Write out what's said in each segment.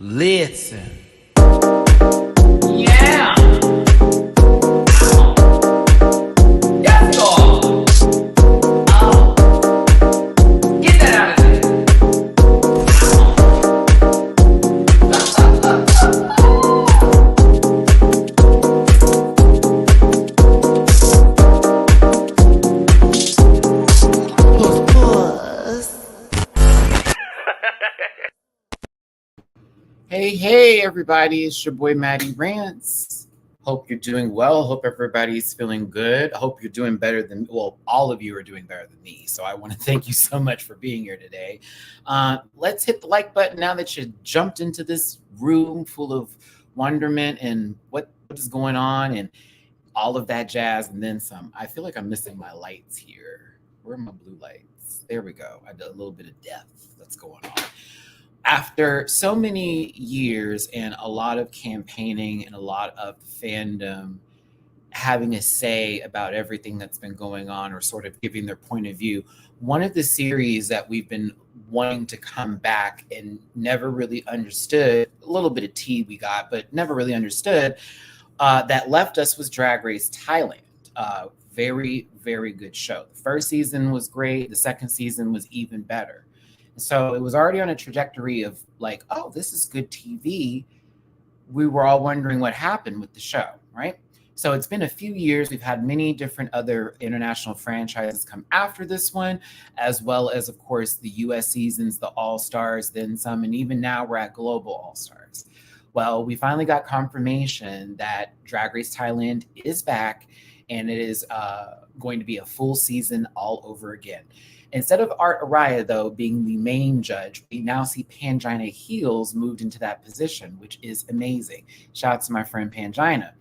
Listen. Yeah. Yes, God. Oh. Get that out of there. Hey, everybody. It's your boy, Matty-Rants. Hope you're doing well. Hope everybody's feeling good. I hope you're doing better than, well, all of you are doing better than me. So I want to thank you so much for being here today. Let's hit the like button now that you jumped into this room full of wonderment and what is going on and all of that jazz and then some. I feel like I'm missing my lights here. Where are my blue lights? There we go. I did a little bit of depth that's going on. After so many years and a lot of campaigning and a lot of fandom having a say about everything that's been going on or sort of giving their point of view, one of the series that we've been wanting to come back and never really understood, a little bit of tea we got, but never really understood, that left us was Drag Race Thailand. Very, very good show. The first season was great. The second season was even better. So it was already on a trajectory of like, oh, this is good TV. We were all wondering what happened with the show, right? So it's been a few years. We've had many different other international franchises come after this one, as well as, of course, the US seasons, the All-Stars, then some, and even now we're at Global All-Stars. Well, we finally got confirmation that Drag Race Thailand is back, and it is going to be a full season all over again. Instead of Art Araya, though, being the main judge, we now see Pangina Heals moved into that position, which is amazing. Shout out to my friend Pangina.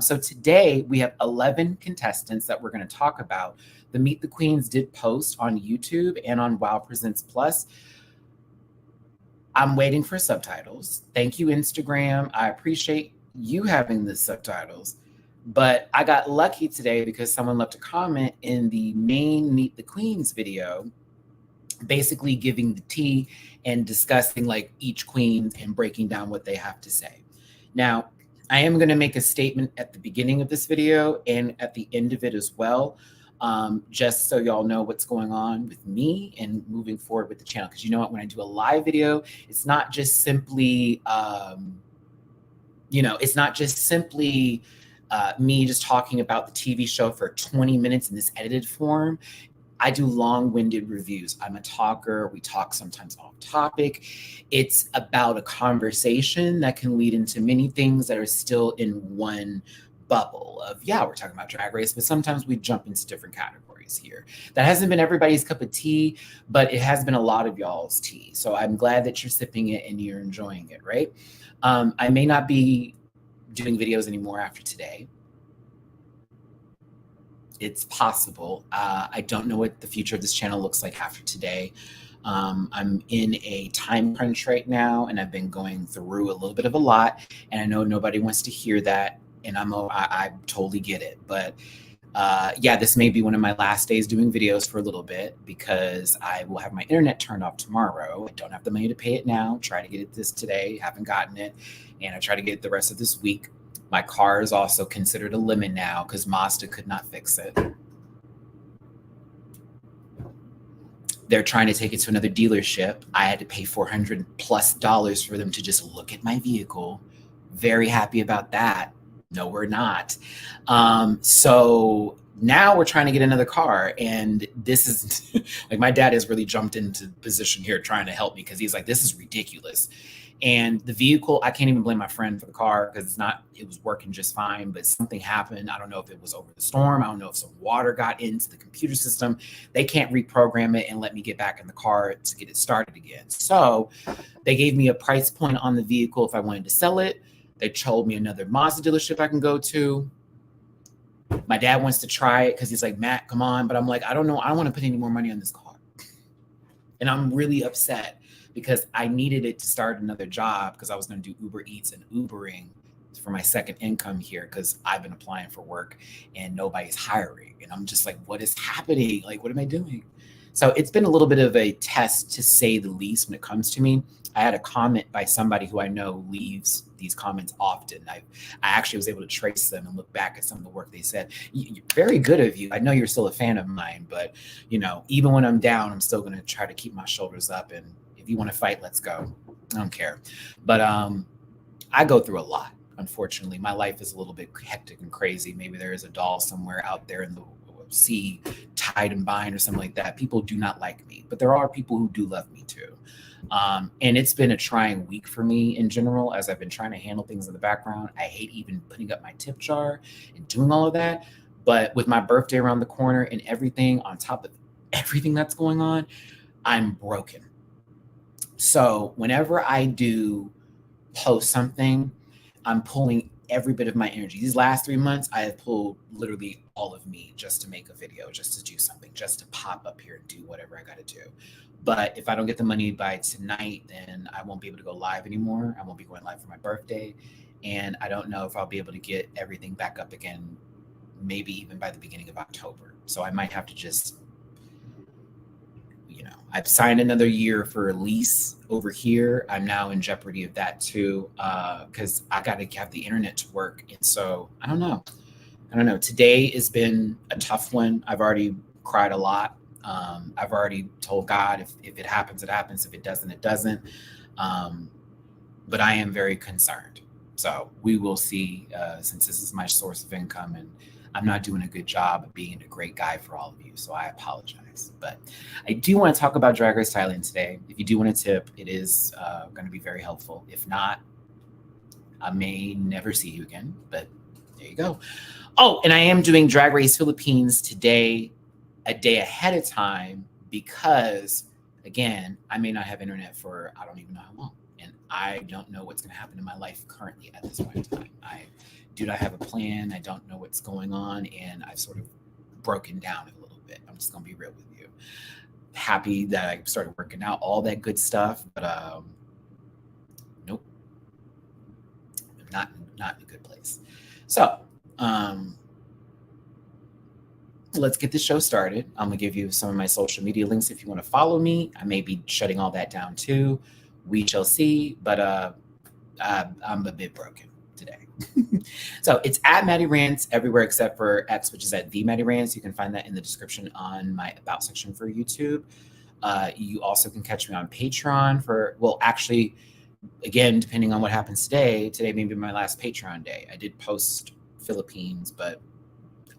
So today we have 11 contestants that we're going to talk about. The Meet the Queens did post on YouTube and on Wow Presents Plus. I'm waiting for subtitles. Thank you, Instagram. I appreciate you having the subtitles. But I got lucky today because someone left a comment in the main Meet the Queens video, basically giving the tea and discussing like each queen and breaking down what they have to say. Now, I am going to make a statement at the beginning of this video and at the end of it as well, just so y'all know what's going on with me and moving forward with the channel. Because you know what, when I do a live video, it's not just simply, me just talking about the TV show for 20 minutes in this edited form. I do long-winded reviews. I'm a talker. We talk sometimes off topic. It's about a conversation that can lead into many things that are still in one bubble of, yeah, we're talking about Drag Race, but sometimes we jump into different categories here. That hasn't been everybody's cup of tea, but it has been a lot of y'all's tea. So I'm glad that you're sipping it and you're enjoying it, right? I may not be doing videos anymore after today. It's possible. I don't know what the future of this channel looks like after today. I'm in a time crunch right now, and I've been going through a little bit of a lot, and I know nobody wants to hear that, and I totally get it. But yeah, this may be one of my last days doing videos for a little bit because I will have my internet turned off tomorrow. I don't have the money to pay it now. Try to get it this today, haven't gotten it, and I try to get it the rest of this week. My car is also considered a lemon now because Mazda could not fix it. They're trying to take it to another dealership. I had to pay $400+ for them to just look at my vehicle. Very happy about that. No, we're not. So now we're trying to get another car. And this is like, my dad has really jumped into position here trying to help me because he's like, this is ridiculous. And the vehicle, I can't even blame my friend for the car because it was working just fine, but something happened. I don't know if it was over the storm. I don't know if some water got into the computer system. They can't reprogram it and let me get back in the car to get it started again. So they gave me a price point on the vehicle if I wanted to sell it. They told me another Mazda dealership I can go to. My dad wants to try it because he's like, Matt, come on. But I'm like, I don't know. I don't want to put any more money on this car. And I'm really upset because I needed it to start another job because I was going to do Uber Eats and Ubering for my second income here because I've been applying for work and nobody's hiring. And I'm just like, what is happening? Like, what am I doing? So it's been a little bit of a test, to say the least, when it comes to me. I had a comment by somebody who I know leaves these comments often. I actually was able to trace them and look back at some of the work they said. Very good of you. I know you're still a fan of mine, but even when I'm down, I'm still going to try to keep my shoulders up. And if you want to fight, let's go. I don't care. But I go through a lot. Unfortunately, my life is a little bit hectic and crazy. Maybe there is a doll somewhere out there in the sea, tied and bind or something like that. People do not like me, but there are people who do love me too. And it's been a trying week for me in general, as I've been trying to handle things in the background. I hate even putting up my tip jar and doing all of that. But with my birthday around the corner and everything on top of everything that's going on, I'm broken. So whenever I do post something, I'm pulling every bit of my energy. These last 3 months, I have pulled literally all of me just to make a video, just to do something, just to pop up here and do whatever I got to do. But if I don't get the money by tonight, then I won't be able to go live anymore. I won't be going live for my birthday. And I don't know if I'll be able to get everything back up again, maybe even by the beginning of October. So I might have to just, I've signed another year for a lease over here. I'm now in jeopardy of that too, because I got to have the internet to work. And so I don't know. Today has been a tough one. I've already cried a lot. I've already told God, if it happens, it happens. If it doesn't, it doesn't. But I am very concerned. So we will see, since this is my source of income, and I'm not doing a good job of being a great guy for all of you. So I apologize. But I do want to talk about Drag Race Thailand today. If you do want a tip, it is going to be very helpful. If not, I may never see you again. But there you go. Oh, and I am doing Drag Race Philippines today, a day ahead of time, because, again, I may not have internet for I don't even know how long. And I don't know what's going to happen in my life currently at this point in time. I do not have a plan. I don't know what's going on. And I've sort of broken down a little bit. I'm just going to be real with you. Happy that I started working out, all that good stuff. But nope. Not in a good place. So, let's get the show started. I'm going to give you some of my social media links if you want to follow me. I may be shutting all that down too. We shall see. But I'm a bit broken today. So it's at MattyRants everywhere except for X, which is at the MattyRants. You can find that in the description on my About section for YouTube. You also can catch me on Patreon actually, again, depending on what happens today may be my last Patreon day. I did post Philippines, but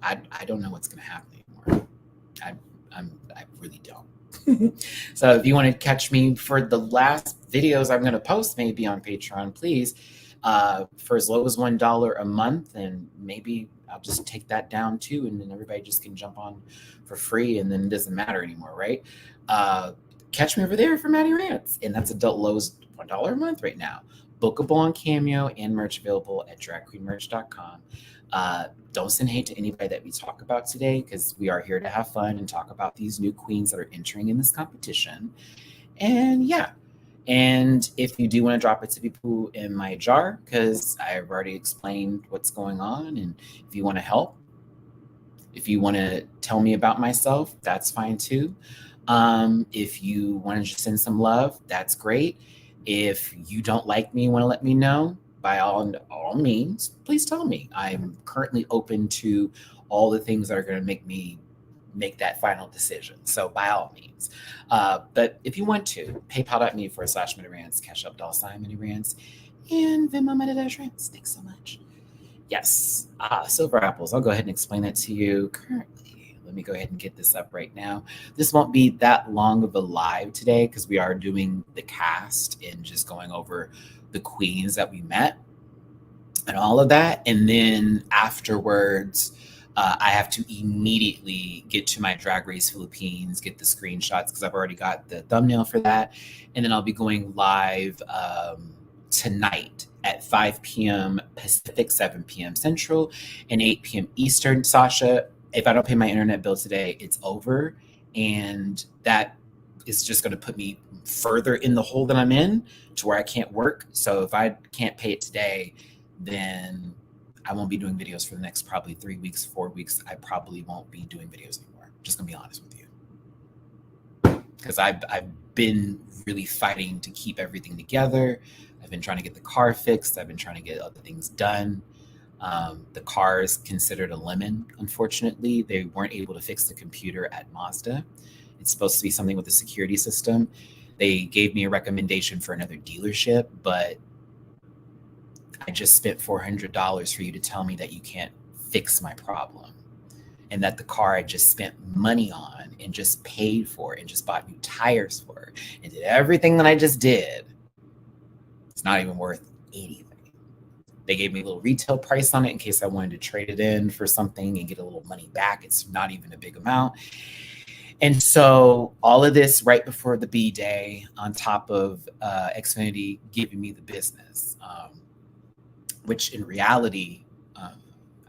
I don't know what's going to happen anymore. I really don't. So if you want to catch me for the last videos I'm going to post, maybe on Patreon, please, for as low as $1 a month, and maybe I'll just take that down too, and then everybody just can jump on for free, and then it doesn't matter anymore, right? Catch me over there for MattyRants, and that's adult lows $1 a month right now. Bookable on Cameo and merch available at dragqueenmerch.com. Don't send hate to anybody that we talk about today, because we are here to have fun and talk about these new queens that are entering in this competition. And yeah, and if you do want to drop a tippy poo in my jar, because I've already explained what's going on, and if you want to help, if you want to tell me about myself, that's fine too. If you want to just send some love, that's great. If you don't like me, want to let me know, by all means, please tell me. I'm currently open to all the things that are going to make me make that final decision. So by all means. But if you want to, paypal.me/MattyRants, Cash App $MattyRants, and Venmo MattyRants. Thanks so much. Yes. Silver apples. I'll go ahead and explain that to you currently. Let me go ahead and get this up right now. This won't be that long of a live today, because we are doing the cast and just going over the queens that we met and all of that. And then afterwards, I have to immediately get to my Drag Race Philippines, get the screenshots, because I've already got the thumbnail for that. And then I'll be going live tonight at 5 p.m. Pacific, 7 p.m. Central, and 8 p.m. Eastern. Sasha, if I don't pay my internet bill today, it's over. And that is just going to put me further in the hole that I'm in, to where I can't work. So if I can't pay it today, then I won't be doing videos for the next probably 3 weeks, 4 weeks. I probably won't be doing videos anymore. Just gonna be honest with you. because I've been really fighting to keep everything together. I've been trying to get the car fixed. I've been trying to get other things done. The car is considered a lemon, unfortunately. They weren't able to fix the computer at Mazda. It's supposed to be something with the security system. They gave me a recommendation for another dealership, but I just spent $400 for you to tell me that you can't fix my problem, and that the car I just spent money on and just paid for and just bought new tires for and did everything that I just did, it's not even worth anything. They gave me a little retail price on it in case I wanted to trade it in for something and get a little money back. It's not even a big amount. And so all of this right before the B-Day, on top of Xfinity giving me the business, which in reality,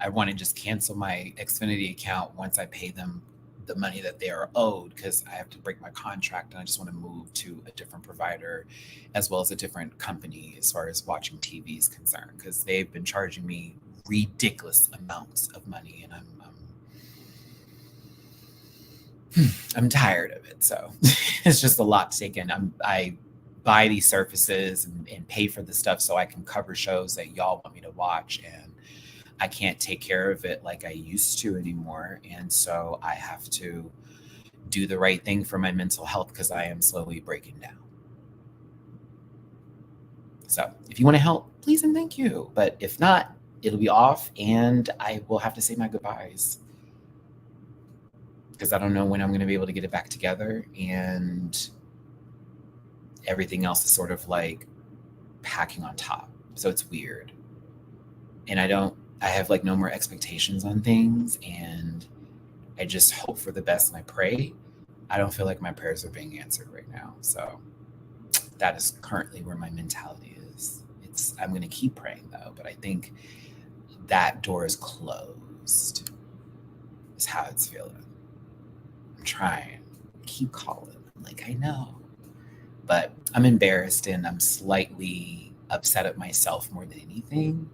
I want to just cancel my Xfinity account once I pay them the money that they are owed, because I have to break my contract and I just want to move to a different provider as well as a different company as far as watching TV is concerned, because they've been charging me ridiculous amounts of money, and I'm tired of it. So it's just a lot to take in. I buy these services and pay for the stuff so I can cover shows that y'all want me to watch, and I can't take care of it like I used to anymore. And so I have to do the right thing for my mental health, because I am slowly breaking down. So if you want to help, please and thank you. But if not, it'll be off and I will have to say my goodbyes, because I don't know when I'm going to be able to get it back together, and everything else is sort of like packing on top. So it's weird. And I have like no more expectations on things, and I just hope for the best and I pray. I don't feel like my prayers are being answered right now. So that is currently where my mentality is. I'm going to keep praying though, but I think that door is closed, is how it's feeling. I'm trying, keep calling. I'm like, I know, but I'm embarrassed and I'm slightly upset at myself more than anything.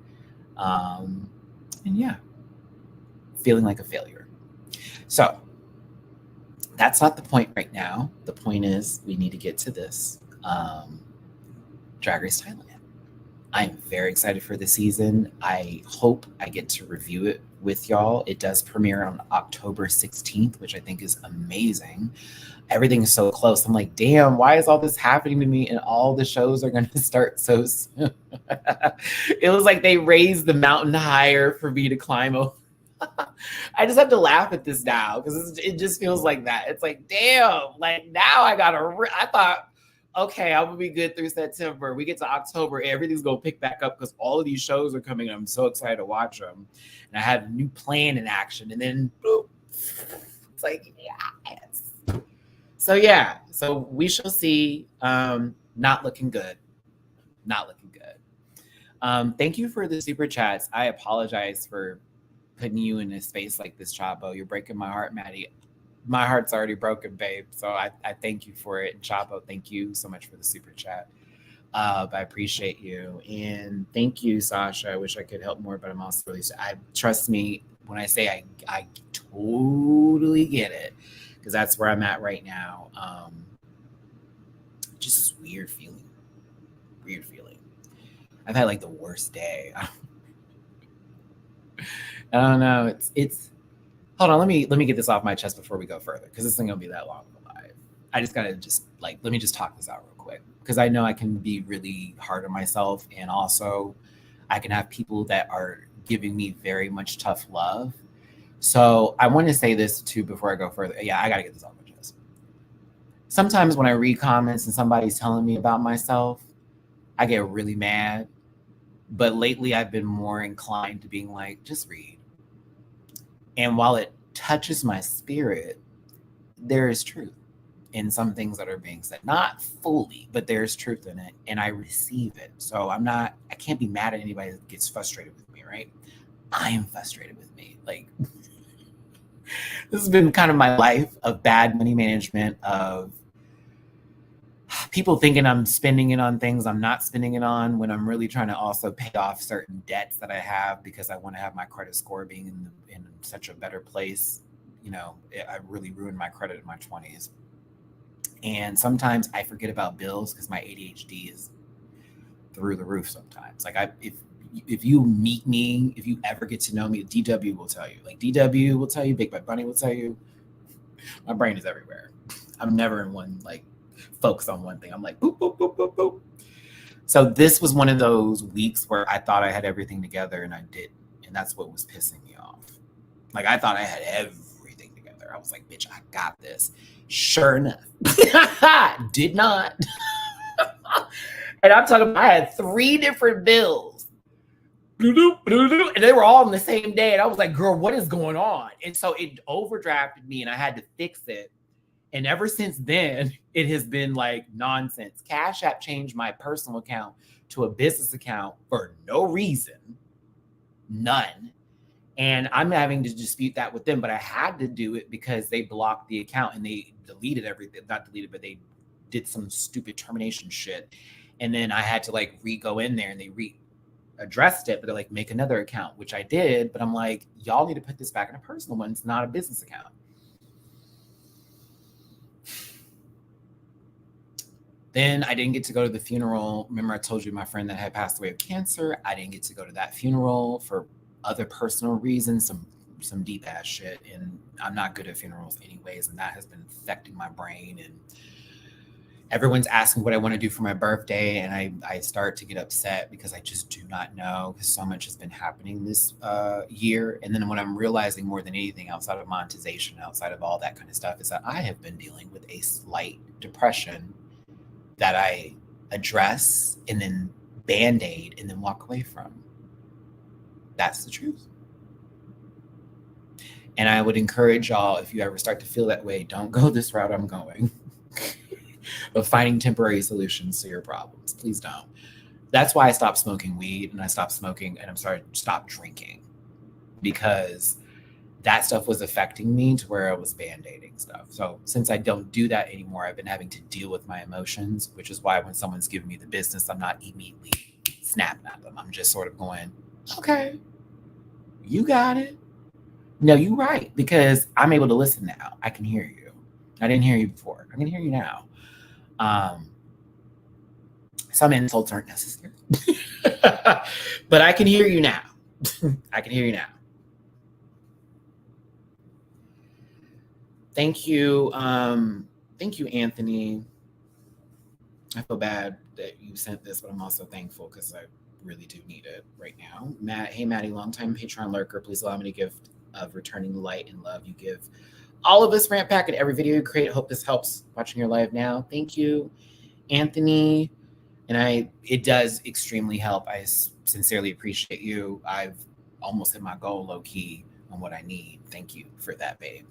And yeah, feeling like a failure. So that's not the point right now. The point is we need to get to this. Drag Race Thailand. I'm very excited for the season. I hope I get to review it with y'all. It does premiere on October 16th, which I think is amazing. Everything is so close. I'm like, damn, why is all this happening to me? And all the shows are going to start so soon. It was like they raised the mountain higher for me to climb over. I just have to laugh at this now, because it just feels like that. It's like, damn, like now I thought, okay, I'm going to be good through September. We get to October, everything's going to pick back up because all of these shows are coming. I'm so excited to watch them. And I had a new plan in action. And then, boop, it's like, yes. So, yeah. So we shall see. Not looking good. Not looking good. Thank you for the super chats. I apologize for putting you in a space like this, Chabo. You're breaking my heart, Maddie. My heart's already broken, babe. So I thank you for it. And Chabo, thank you so much for the super chat. I appreciate you. And thank you, Sasha. I wish I could help more, but I'm also really, trust me when I say I totally get it, because that's where I'm at right now. Just this weird feeling. I've had like the worst day. I don't know. It's hold on, let me get this off my chest before we go further, because this thing gonna be that long of a live. I just gotta let me just talk this out real quick, because I know I can be really hard on myself, and also I can have people that are giving me very much tough love. So I want to say this too before I go further. Yeah, I gotta get this off my chest. Sometimes when I read comments and somebody's telling me about myself, I get really mad. But lately I've been more inclined to being like, just read. And while it touches my spirit, there is truth in some things that are being said. Not fully, but there's truth in it, and I receive it. So I can't be mad at anybody that gets frustrated with me, right? I am frustrated with me. Like, this has been kind of my life of bad money management, of people thinking I'm spending it on things I'm not spending it on, when I'm really trying to also pay off certain debts that I have, because I want to have my credit score being in such a better place. You know, I really ruined my credit in my 20s. And sometimes I forget about bills because my ADHD is through the roof sometimes. Like if you meet me, if you ever get to know me, DW will tell you. Like DW will tell you, Big Bad Bunny will tell you. My brain is everywhere. I'm never in one, like, focus on one thing. I'm like, boop, boop, boop, boop, boop. So this was one of those weeks where I thought I had everything together and I didn't. And that's what was pissing me off. Like, I thought I had everything together. I was like, bitch, I got this. Sure enough, did not. And I'm talking about, I had 3 different bills. And they were all on the same day. And I was like, girl, what is going on? And so it overdrafted me and I had to fix it. And ever since then, it has been like nonsense. Cash App changed my personal account to a business account for no reason. None. And I'm having to dispute that with them, but I had to do it because they blocked the account and they deleted everything. Not deleted, but they did some stupid termination shit. And then I had to like go in there and they addressed it, but they're like, make another account, which I did. But I'm like, y'all need to put this back in a personal one. It's not a business account. Then I didn't get to go to the funeral. Remember I told you my friend that had passed away of cancer. I didn't get to go to that funeral for other personal reasons, some deep ass shit. And I'm not good at funerals anyways. And that has been affecting my brain. And everyone's asking what I want to do for my birthday. And I start to get upset because I just do not know, because so much has been happening this year. And then what I'm realizing more than anything outside of monetization, outside of all that kind of stuff, is that I have been dealing with a slight depression that I address and then band-aid and then walk away from. That's the truth. And I would encourage y'all, if you ever start to feel that way, don't go this route I'm going of finding temporary solutions to your problems. Please don't. That's why I stopped smoking weed and I stopped smoking and I'm sorry, stop drinking, because that stuff was affecting me to where I was band-aiding stuff. So since I don't do that anymore, I've been having to deal with my emotions, which is why when someone's giving me the business, I'm not immediately snapping at them. I'm just sort of going, okay, you got it. No, you're right, because I'm able to listen now. I can hear you. I didn't hear you before. I can hear you now. Some insults aren't necessary, but I can hear you now. I can hear you now. Thank you. Thank you, Anthony. I feel bad that you sent this, but I'm also thankful because I really do need it right now. Matt, hey, Matty, longtime Patreon lurker. Please allow me to give of returning the light and love you give all of us rant pack in every video you create. Hope this helps watching your live now. Thank you, Anthony. And it does extremely help. I sincerely appreciate you. I've almost hit my goal low key on what I need. Thank you for that, babe.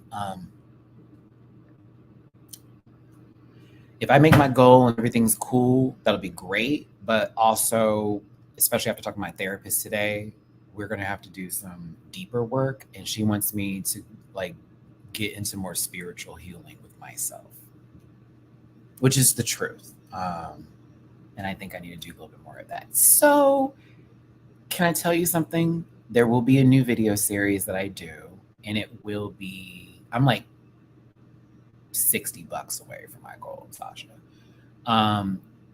If I make my goal and everything's cool, that'll be great. But also, especially after talking to my therapist today, we're going to have to do some deeper work. And she wants me to like get into more spiritual healing with myself, which is the truth. And I think I need to do a little bit more of that. So can I tell you something? There will be a new video series that I do, and it will be, I'm like $60 away from my goal, Sasha.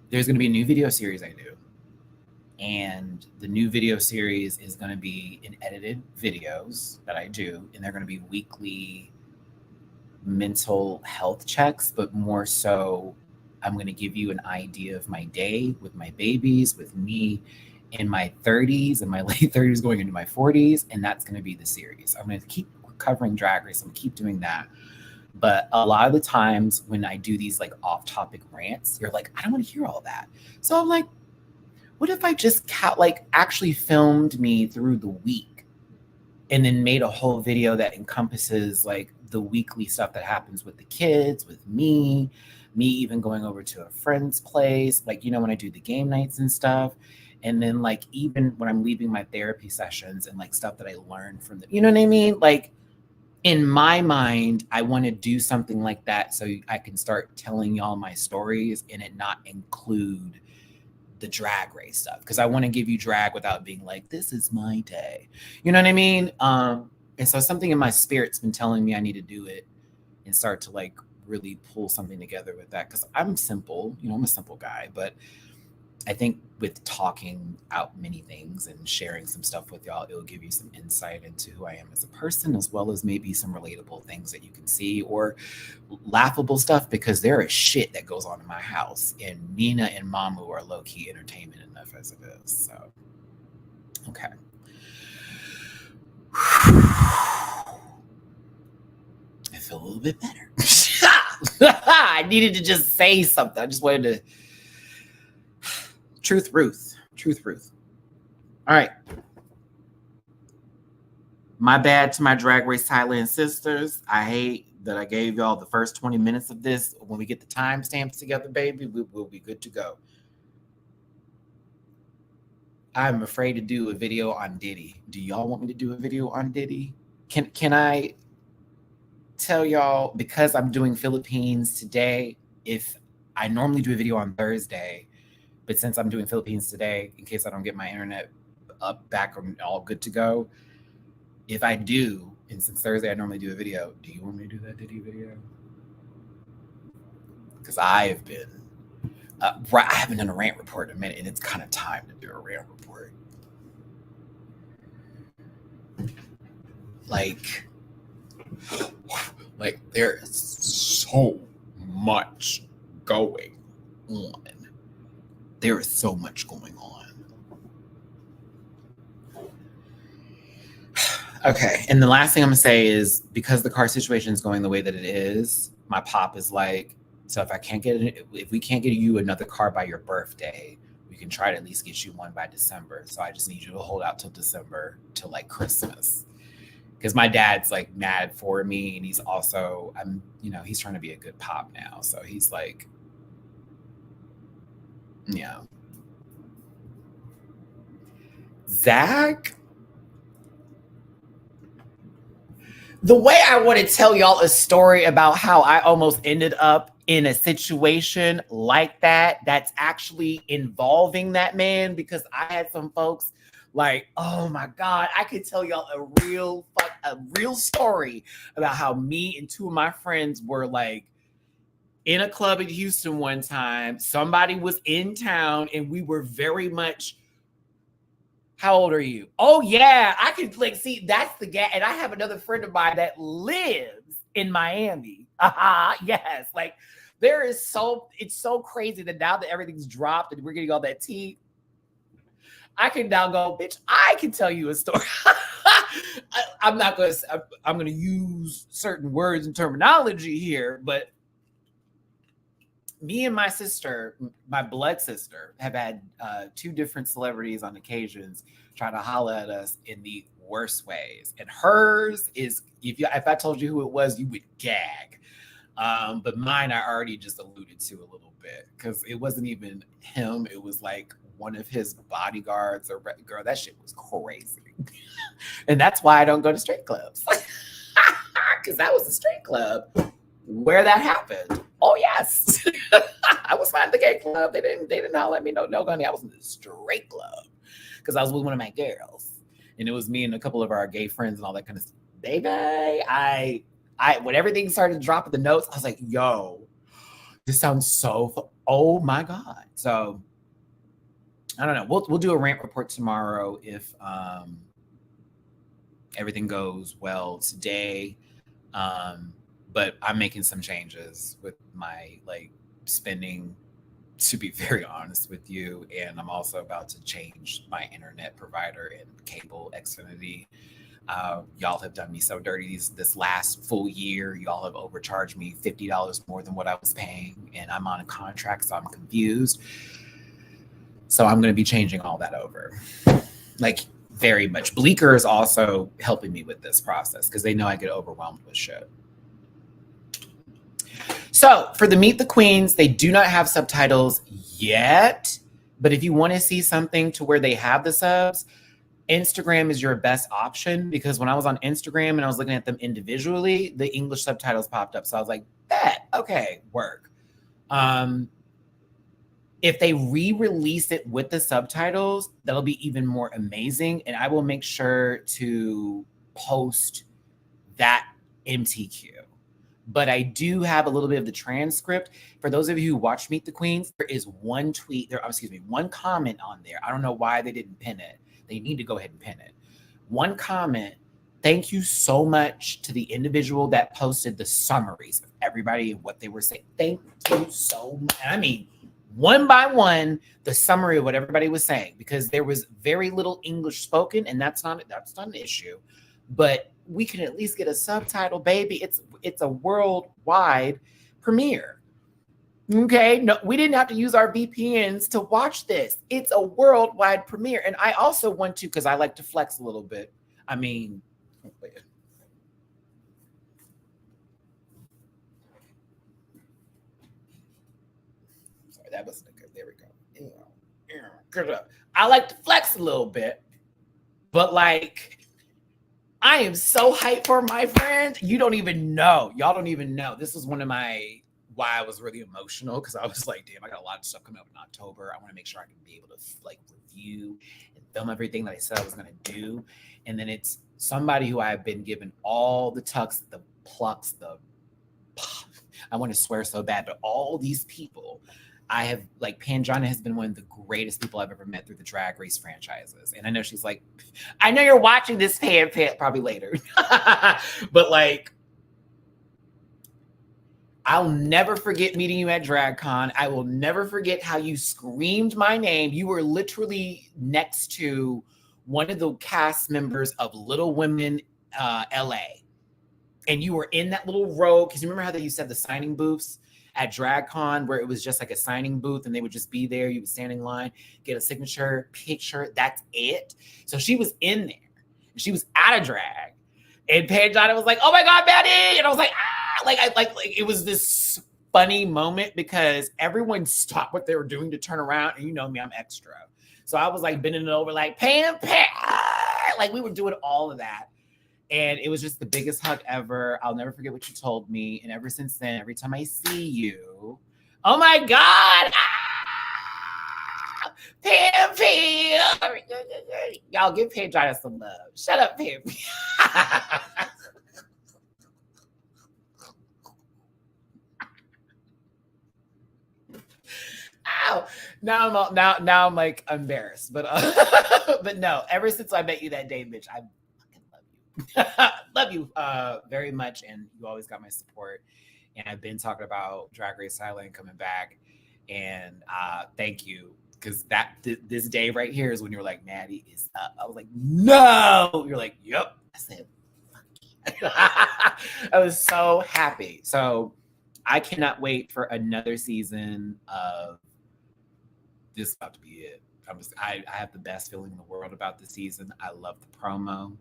There's going to be a new video series I do. And the new video series is going to be in edited videos that I do. And they're going to be weekly mental health checks, but more so, I'm going to give you an idea of my day with my babies, with me in my 30s and my late 30s going into my 40s. And that's going to be the series. I'm going to keep covering Drag Race. I'm going to keep doing that. But a lot of the times when I do these like off-topic rants, you're like, I don't want to hear all that. So I'm like, what if I just actually filmed me through the week and then made a whole video that encompasses like the weekly stuff that happens with the kids, with me even going over to a friend's place, like, you know, when I do the game nights and stuff. And then like, even when I'm leaving my therapy sessions and like stuff that I learned from them, you know what I mean? Like in my mind, I want to do something like that so I can start telling y'all my stories and it not include the drag race stuff, because I want to give you drag without being like, this is my day. You know what I mean? And so something in my spirit's been telling me I need to do it and start to like really pull something together with that because I'm simple. I'm a simple guy, but I think with talking out many things and sharing some stuff with y'all, it'll give you some insight into who I am as a person, as well as maybe some relatable things that you can see or laughable stuff, because there is shit that goes on in my house, and Nina and Mamu are low-key entertainment enough as it is. So, okay. I feel a little bit better. I needed to just say something. I just wanted to. Truth, Ruth. All right. My bad to my Drag Race Thailand sisters. I hate that I gave y'all the first 20 minutes of this. When we get the timestamps together, baby, we'll be good to go. I'm afraid to do a video on Diddy. Do y'all want me to do a video on Diddy? Can I tell y'all, because I'm doing Philippines today, if I normally do a video on Thursday, but since I'm doing Philippines today, in case I don't get my internet up, back, or all good to go, if I do, and since Thursday I normally do a video, do you want me to do that Diddy video? Because I have been, I haven't done a rant report in a minute, and it's kind of time to do a rant report. Like there is so much going on. There is so much going on. Okay, and the last thing I'm gonna say is, because the car situation is going the way that it is, my pop is like, so if we can't get you another car by your birthday, we can try to at least get you one by December. So I just need you to hold out till December, till like Christmas. Because my dad's like mad for me, and he's also, he's trying to be a good pop now. So he's like, yeah. Zach, the way I want to tell y'all a story about how I almost ended up in a situation like that, that's actually involving that man, because I had some folks like, oh my God, I could tell y'all a real story about how me and two of my friends were like in a club in Houston one time. Somebody was in town, and we were very much, how old are you? Oh yeah, I could like see, that's the gap. And I have another friend of mine that lives in Miami. Yes, like it's so crazy that now that everything's dropped and we're getting all that tea, I can now go, bitch, I can tell you a story. I'm going to use certain words and terminology here, but me and my sister, my blood sister, have had two different celebrities on occasions try to holler at us in the worst ways. And hers is, if I told you who it was, you would gag. But mine, I already just alluded to a little bit, because it wasn't even him. It was like one of his bodyguards, or girl, that shit was crazy. And that's why I don't go to straight clubs. Because that was a straight club where that happened. Oh yes. I was fine at the gay club. They didn't all let me know. No, honey, I was in the straight club because I was with one of my girls. And it was me and a couple of our gay friends and all that kind of stuff. Baby, I when everything started dropping the notes, I was like, yo, this sounds so oh my God. So I don't know. We'll do a rant report tomorrow if everything goes well today. But I'm making some changes with my spending, to be very honest with you. And I'm also about to change my internet provider and cable, Xfinity. Y'all have done me so dirty this last full year. Y'all have overcharged me $50 more than what I was paying. And I'm on a contract, so I'm confused. So I'm going to be changing all that over. Very much. Bleecker is also helping me with this process because they know I get overwhelmed with shit. So for the Meet the Queens, they do not have subtitles yet. But if you want to see something to where they have the subs, Instagram is your best option, because when I was on Instagram and I was looking at them individually, the English subtitles popped up. So I was like, bet, okay, work. If they re-release it with the subtitles, that'll be even more amazing. And I will make sure to post that MTQ. but I do have a little bit of the transcript. For those of you who watch Meet the Queens, there is one one comment on there. I don't know why they didn't pin it. They need to go ahead and pin it. One comment. Thank you so much to the individual that posted the summaries of everybody and what they were saying. Thank you so much. I mean, one by one, the summary of what everybody was saying, because there was very little English spoken, and that's not an issue. But we can at least get a subtitle, baby. It's a worldwide premiere. Okay, no, we didn't have to use our VPNs to watch this. It's a worldwide premiere, and I also want to, because I like to flex a little bit. I mean, sorry, that wasn't a good. There we go. I like to flex a little bit, but like, I am so hyped for my friend. You don't even know. Y'all don't even know. This is one of my why I was really emotional, because I was like, damn, I got a lot of stuff coming up in October. I want to make sure I can be able to like review and film everything that I said I was going to do. And then it's somebody who I've been given all the tucks, the plucks, I want to swear so bad, but all these people I have, like, Pangina has been one of the greatest people I've ever met through the Drag Race franchises. And I know she's like, I know you're watching this, Pan, probably later. But like, I'll never forget meeting you at DragCon. I will never forget how you screamed my name. You were literally next to one of the cast members of Little Women LA. And you were in that little row, because you remember how they used to have the signing booths at DragCon, where it was just like a signing booth and they would just be there. You would stand in line, get a signature picture. That's it. So she was in there. She was out of drag. And Pangina was like, oh my God, Matty. And I was like, ah, like it was this funny moment, because everyone stopped what they were doing to turn around. And you know me, I'm extra. So I was like bending it over, like, Pan, like we were doing all of that. And it was just the biggest hug ever. I'll never forget what you told me. And ever since then, every time I see you, oh my God, Pam. Y'all give Pangina some love. Shut up, Pam. Ow. Now I'm like embarrassed. But but no, ever since I met you that day, bitch, I love you very much, and you always got my support. And I've been talking about Drag Race Thailand coming back, and thank you, because this day right here is when you're like, Matty is up. I was like, no. You're like, yep. I said, fuck you. I was so happy. So I cannot wait for another season of this. Is about to be it. I have the best feeling in the world about the season. I love the promo.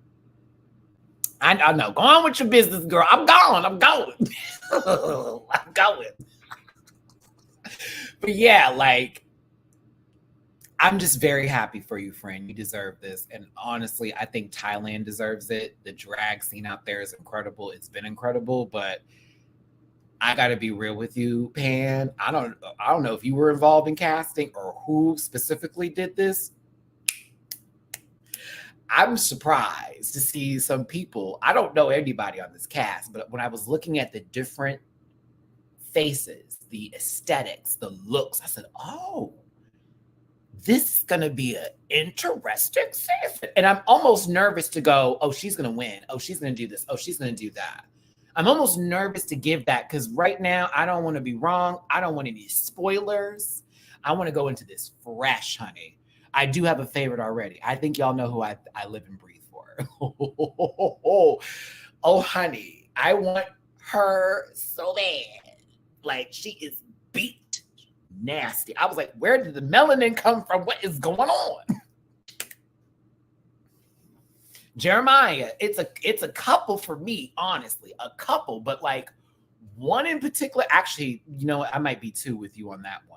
I know. Go on with your business, girl. I'm going. I'm going. But yeah, like, I'm just very happy for you, friend. You deserve this. And honestly, I think Thailand deserves it. The drag scene out there is incredible. It's been incredible, but I got to be real with you, Pan. I don't know if you were involved in casting or who specifically did this. I'm surprised to see some people. I don't know anybody on this cast, but when I was looking at the different faces, the aesthetics, the looks, I said, oh, this is going to be an interesting season. And I'm almost nervous to go, oh, she's going to win. Oh, she's going to do this. Oh, she's going to do that. I'm almost nervous to give that, because right now I don't want to be wrong. I don't want any spoilers. I want to go into this fresh, honey. I do have a favorite already. I think y'all know who I live and breathe for. Oh, honey, I want her so bad. Like, she is beat nasty. I was like, where did the melanin come from? What is going on? Jeremiah, it's a couple for me, honestly, a couple, but like one in particular. Actually, you know what? I might be two with you on that one.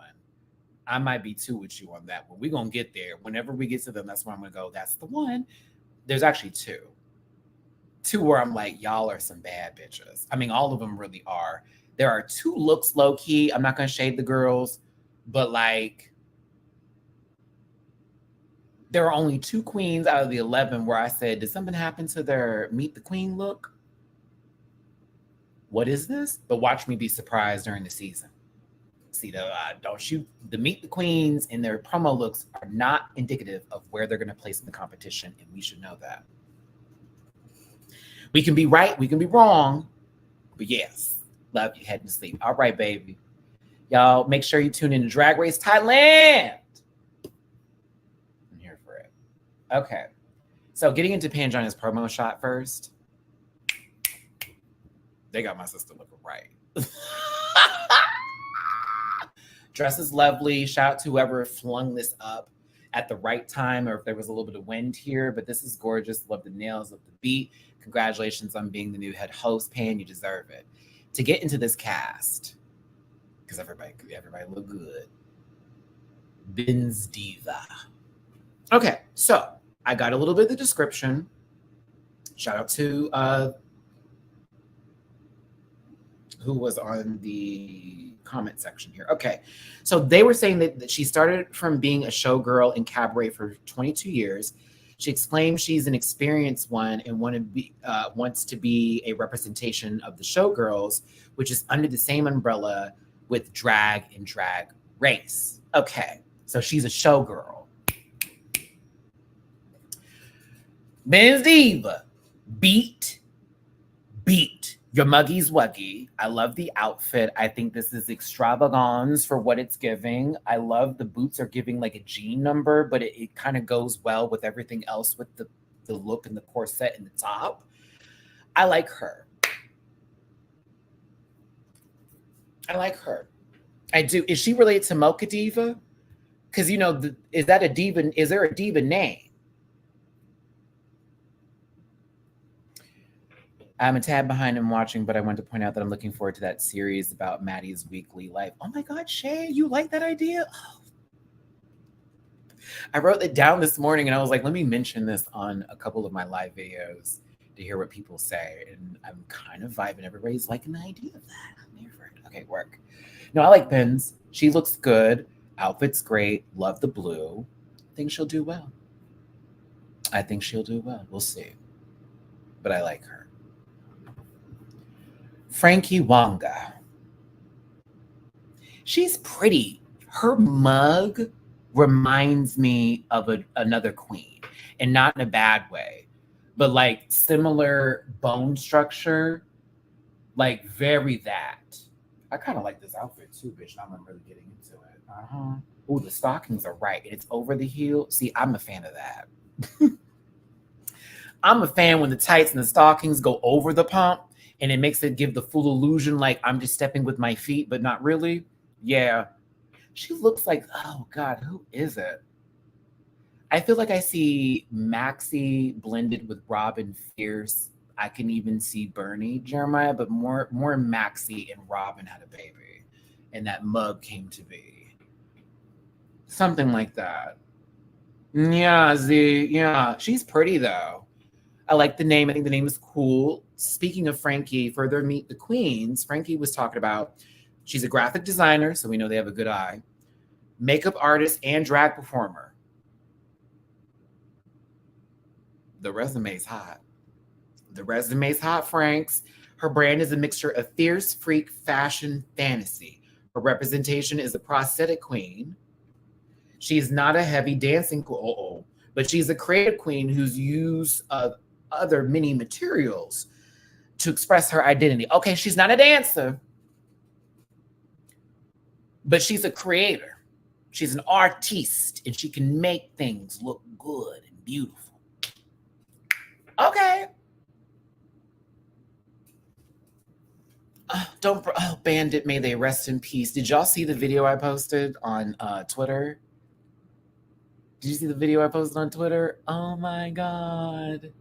We're going to get there. Whenever we get to them, that's when I'm going to go, that's the one. There's actually two where I'm like, y'all are some bad bitches. I mean, all of them really are. There are two looks low key. I'm not going to shade the girls, but like, there are only two queens out of the 11 where I said, did something happen to their Meet the Queen look? what is this? But watch me be surprised during the season. See, the Meet the Queens and their promo looks are not indicative of where they're going to place in the competition, and we should know that. We can be right, we can be wrong, but yes, love you heading to sleep. All right, baby. Y'all, make sure you tune in to Drag Race Thailand. I'm here for it. Okay. So getting into Pangina's promo shot first. They got my sister looking right. Dress is lovely. Shout out to whoever flung this up at the right time, or if there was a little bit of wind here, but this is gorgeous. Love the nails, love the beat. Congratulations on being the new head host, Pan. You deserve it. To get into this cast, because everybody look good. Ben's Diva. Okay, so I got a little bit of the description. Shout out to who was on the comment section here. Okay, so they were saying that she started from being a showgirl in cabaret for 22 years. She exclaimed she's an experienced one and wants to be a representation of the showgirls, which is under the same umbrella with drag and drag race. Okay, so she's a showgirl. Ben's Diva, beat. Your muggy's wuggy. I love the outfit. I think this is extravagance for what it's giving. I love the boots are giving like a jean number, but it kind of goes well with everything else with the look and the corset and the top. I like her. I do. Is she related to Mocha Diva? Because, you know, is there a diva name? I'm a tad behind in watching, but I want to point out that I'm looking forward to that series about Maddie's weekly life. Oh my God, Shay, you like that idea? Oh. I wrote it down this morning and I was like, let me mention this on a couple of my live videos to hear what people say. And I'm kind of vibing. Everybody's liking the idea of that. I'm here for it. Okay, work. No, I like Ben's. She looks good. Outfit's great. Love the blue. I think she'll do well. We'll see. But I like her. Frankie Wonga. She's pretty. Her mug reminds me of another queen, and not in a bad way, but like similar bone structure, like very that. I kind of like this outfit too, bitch. Now I'm really getting into it. Oh, the stockings are right, and it's over the heel. See, I'm a fan of that. I'm a fan when the tights and the stockings go over the pump. And it makes it give the full illusion like I'm just stepping with my feet, but not really. Yeah. She looks like, oh God, who is it? I feel like I see Maxie blended with Robin Fierce. I can even see Bernie Jeremiah, but more Maxie and Robin had a baby. And that mug came to be. Something like that. Yeah. She's pretty though. I like the name. I think the name is cool. Speaking of Frankie, further Meet the Queens, Frankie was talking about she's a graphic designer, so we know they have a good eye, makeup artist, and drag performer. The resume's hot. Franks. Her brand is a mixture of fierce, freak, fashion, fantasy. Her representation is a prosthetic queen. She's not a heavy dancing queen, but she's a creative queen whose use of other many materials to express her identity. Okay, she's not a dancer, but she's a creator. She's an artiste, and she can make things look good and beautiful. Okay. Bandit, may they rest in peace. Did y'all see the video I posted on Twitter? Did you see the video I posted on Twitter? Oh my God.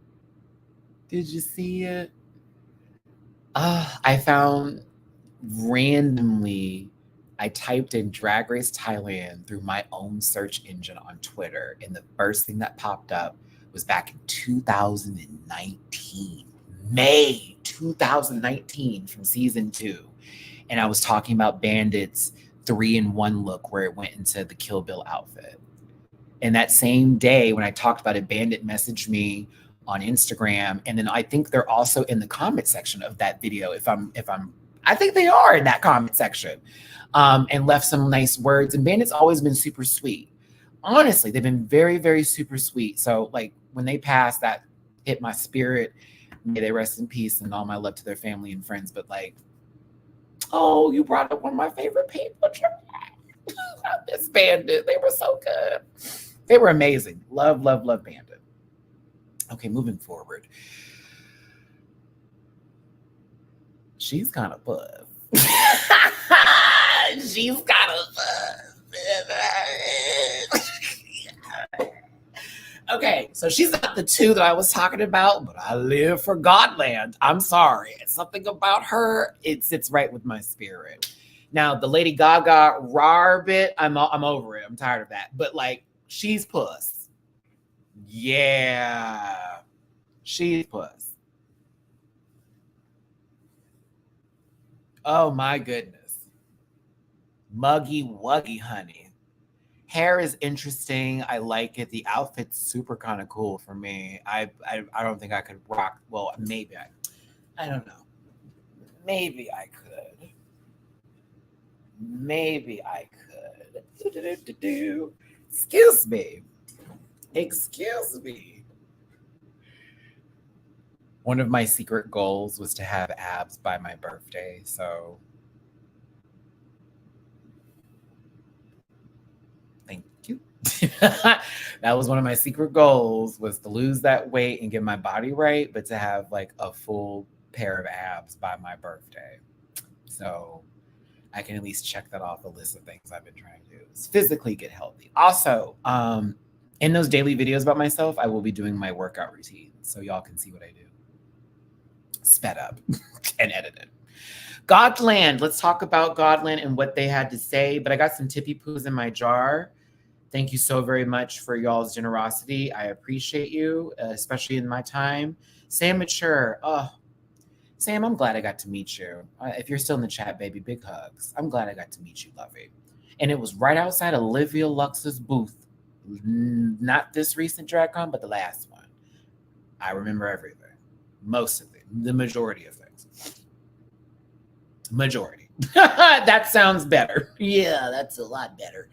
Did you see it? I found randomly, I typed in Drag Race Thailand through my own search engine on Twitter. And the first thing that popped up was back in 2019, May 2019 from season 2. And I was talking about Bandit's 3-in-1 look where it went into the Kill Bill outfit. And that same day when I talked about it, Bandit messaged me on Instagram. And then I think they're also in the comment section of that video. I think they are in that comment section, and left some nice words. And Bandit's always been super sweet. Honestly, they've been very, very super sweet. So like when they passed, that hit my spirit. May they rest in peace, and all my love to their family and friends. But like, oh, you brought up one of my favorite people. I miss Bandit. They were so good. They were amazing. Love, love, love Bandit. Okay, moving forward. She's kind of buff. She's kind of buff. Okay, so she's not the two that I was talking about, but I live for Godland. I'm sorry. It's something about her. It sits right with my spirit. Now, the Lady Gaga rar bit, I'm over it. I'm tired of that. But like, she's puss. Yeah. She's puss. Oh my goodness. Muggy wuggy, honey. Hair is interesting. I like it. The outfit's super kind of cool for me. I don't think I could rock. Well, maybe I don't know. Maybe I could. Maybe I could. Excuse me. Excuse me. One of my secret goals was to have abs by my birthday, so thank you. That was one of my secret goals, was to lose that weight and get my body right, but to have like a full pair of abs by my birthday. So I can at least check that off the list of things I've been trying to do. Is physically get healthy. Also, in those daily videos about myself, I will be doing my workout routine, so y'all can see what I do. Sped up and edited. Godland. Let's talk about Godland and what they had to say. But I got some tippy poos in my jar. Thank you so very much for y'all's generosity. I appreciate you, especially in my time. Sam Mature. Oh, Sam, I'm glad I got to meet you. If you're still in the chat, baby, big hugs. I'm glad I got to meet you, Lovey. And it was right outside Olivia Lux's booth. Not this recent DragCon, but the last one. I remember everything. Most of it. The majority of things. Majority. That sounds better. Yeah, that's a lot better.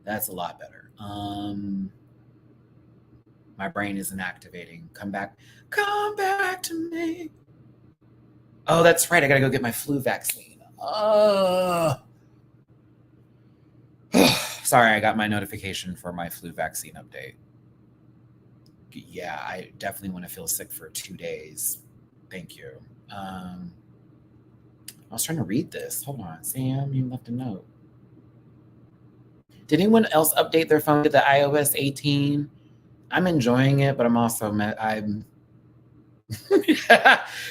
That's a lot better. My brain isn't activating. Come back to me. Oh, that's right. I gotta go get my flu vaccine. Sorry, I got my notification for my flu vaccine update. Yeah, I definitely want to feel sick for 2 days. Thank you. I was trying to read this. Hold on. Sam, you left a note. Did anyone else update their phone to the iOS 18? I'm enjoying it, but I'm also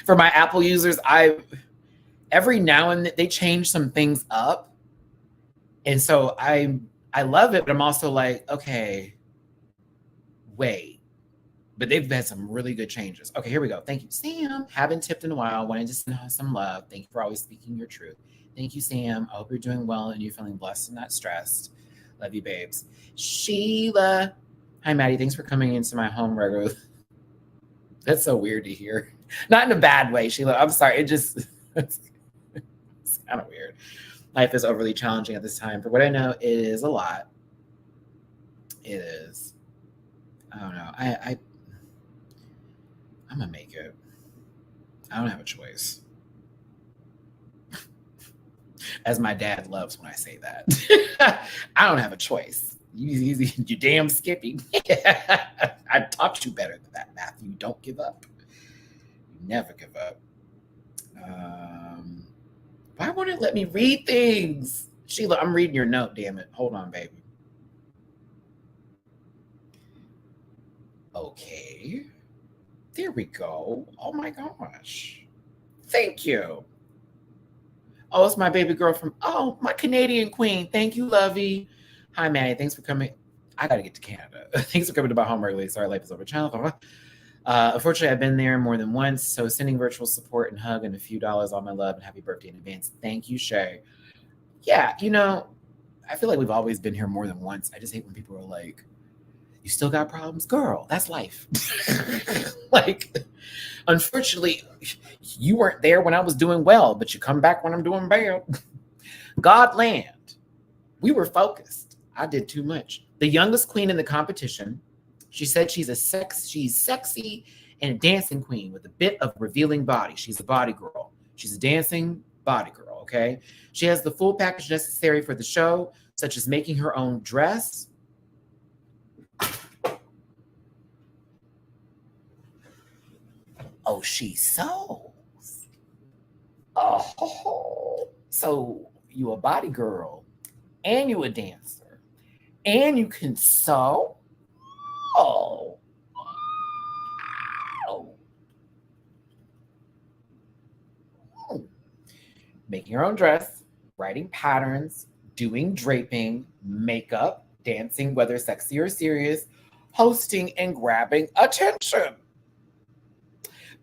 for my Apple users, every now and then they change some things up. And so I love it, but I'm also like, okay, wait. But they've had some really good changes. Okay, here we go. Thank you, Sam. Haven't tipped in a while. Wanted to send her some love. Thank you for always speaking your truth. Thank you, Sam. I hope you're doing well and you're feeling blessed and not stressed. Love you, babes. Sheila. Hi, Maddie. Thanks for coming into my home regularly. That's so weird to hear. Not in a bad way, Sheila. I'm sorry. It's kind of weird. Life is overly challenging at this time. For what I know, it is a lot. It is. I don't know. I'm gonna make it. I don't have a choice. As my dad loves when I say that. I don't have a choice. You damn Skippy. I taught you better than that, Matthew. Don't give up. You never give up. Why won't it let me read things? Sheila, I'm reading your note, damn it. Hold on, baby. Okay. There we go. Oh my gosh. Thank you. Oh, it's my baby girl from, my Canadian queen. Thank you, Lovey. Hi, Maddie. Thanks for coming. I got to get to Canada. Thanks for coming to my home early. Sorry, life is over channel. Unfortunately, I've been there more than once. So sending virtual support and hug and a few dollars, all my love and happy birthday in advance. Thank you, Shay. Yeah, I feel like we've always been here more than once. I just hate when people are like, You still got problems? Girl, that's life. Like, unfortunately, you weren't there when I was doing well, but you come back when I'm doing bad. God land. We were focused. I did too much. The youngest queen in the competition, she said she's sexy and a dancing queen with a bit of revealing body. She's a body girl. She's a dancing body girl, okay? She has the full package necessary for the show, such as making her own dress. Oh, she sews. Oh, so you a body girl and you a dancer and you can sew? Oh. Making her own dress, writing patterns, doing draping, makeup, dancing, whether sexy or serious, hosting, and grabbing attention.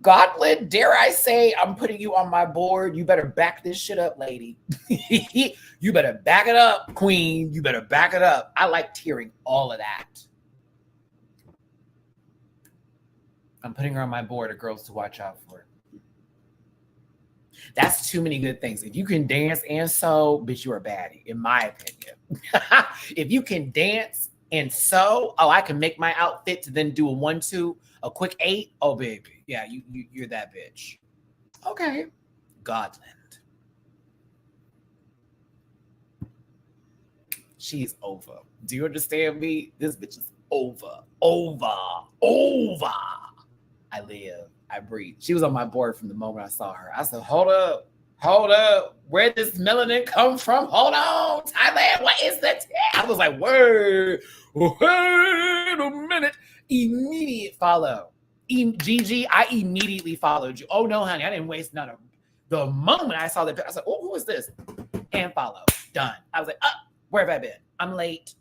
Godlin, dare I say, I'm putting you on my board. You better back this shit up, lady. You better back it up, queen. You better back it up. I liked hearing all of that. I'm putting her on my board of girls to watch out for. That's too many good things. If you can dance and sew, bitch, you're a baddie, in my opinion. If you can dance and sew, oh, I can make my outfit to then do a 1-2, a quick 8. Oh, baby. Yeah, you're that bitch. Okay. Godland. She's over. Do you understand me? This bitch is over. I live. I breathe. She was on my board from the moment I saw her. I said, hold up. Where does melanin come from? Hold on. Thailand, what is that? I was like, wait a minute. Immediate follow. Gigi, I immediately followed you. Oh, no, honey. I didn't waste none of them. The moment I saw that, I said, oh, who is this? And follow. Done. I was like, where have I been? I'm late.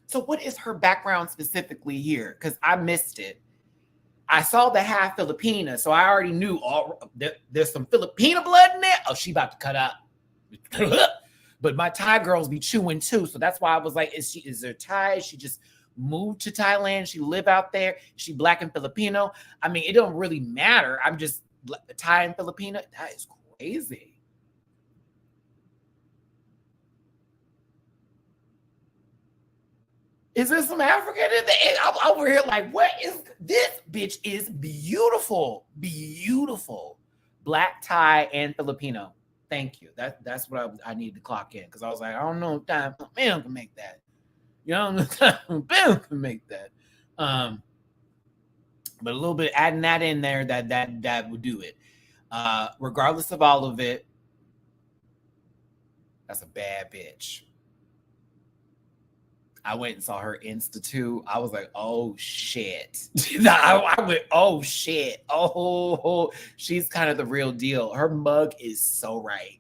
So what is her background specifically here? Because I missed it. I saw the half Filipina, so I already knew there's some Filipina blood in there. Oh, she about to cut up. But my Thai girls be chewing too, so that's why I was like, is there Thai? She just moved to Thailand. She live out there. She Black and Filipino. I mean, it don't really matter. I'm just Thai and Filipina. That is crazy. Is there some African in there? I'm over here like, what is this? Bitch is beautiful. Black, Thai, and Filipino. Thank you. That's what I need to clock in, because I was like, I don't know if Thai man can make that. You know, Bam can make that. But a little bit adding that in there, that would do it. Regardless of all of it, that's a bad bitch. I went and saw her Insta too. I was like, oh shit. I went, oh shit. Oh, she's kind of the real deal. Her mug is so right.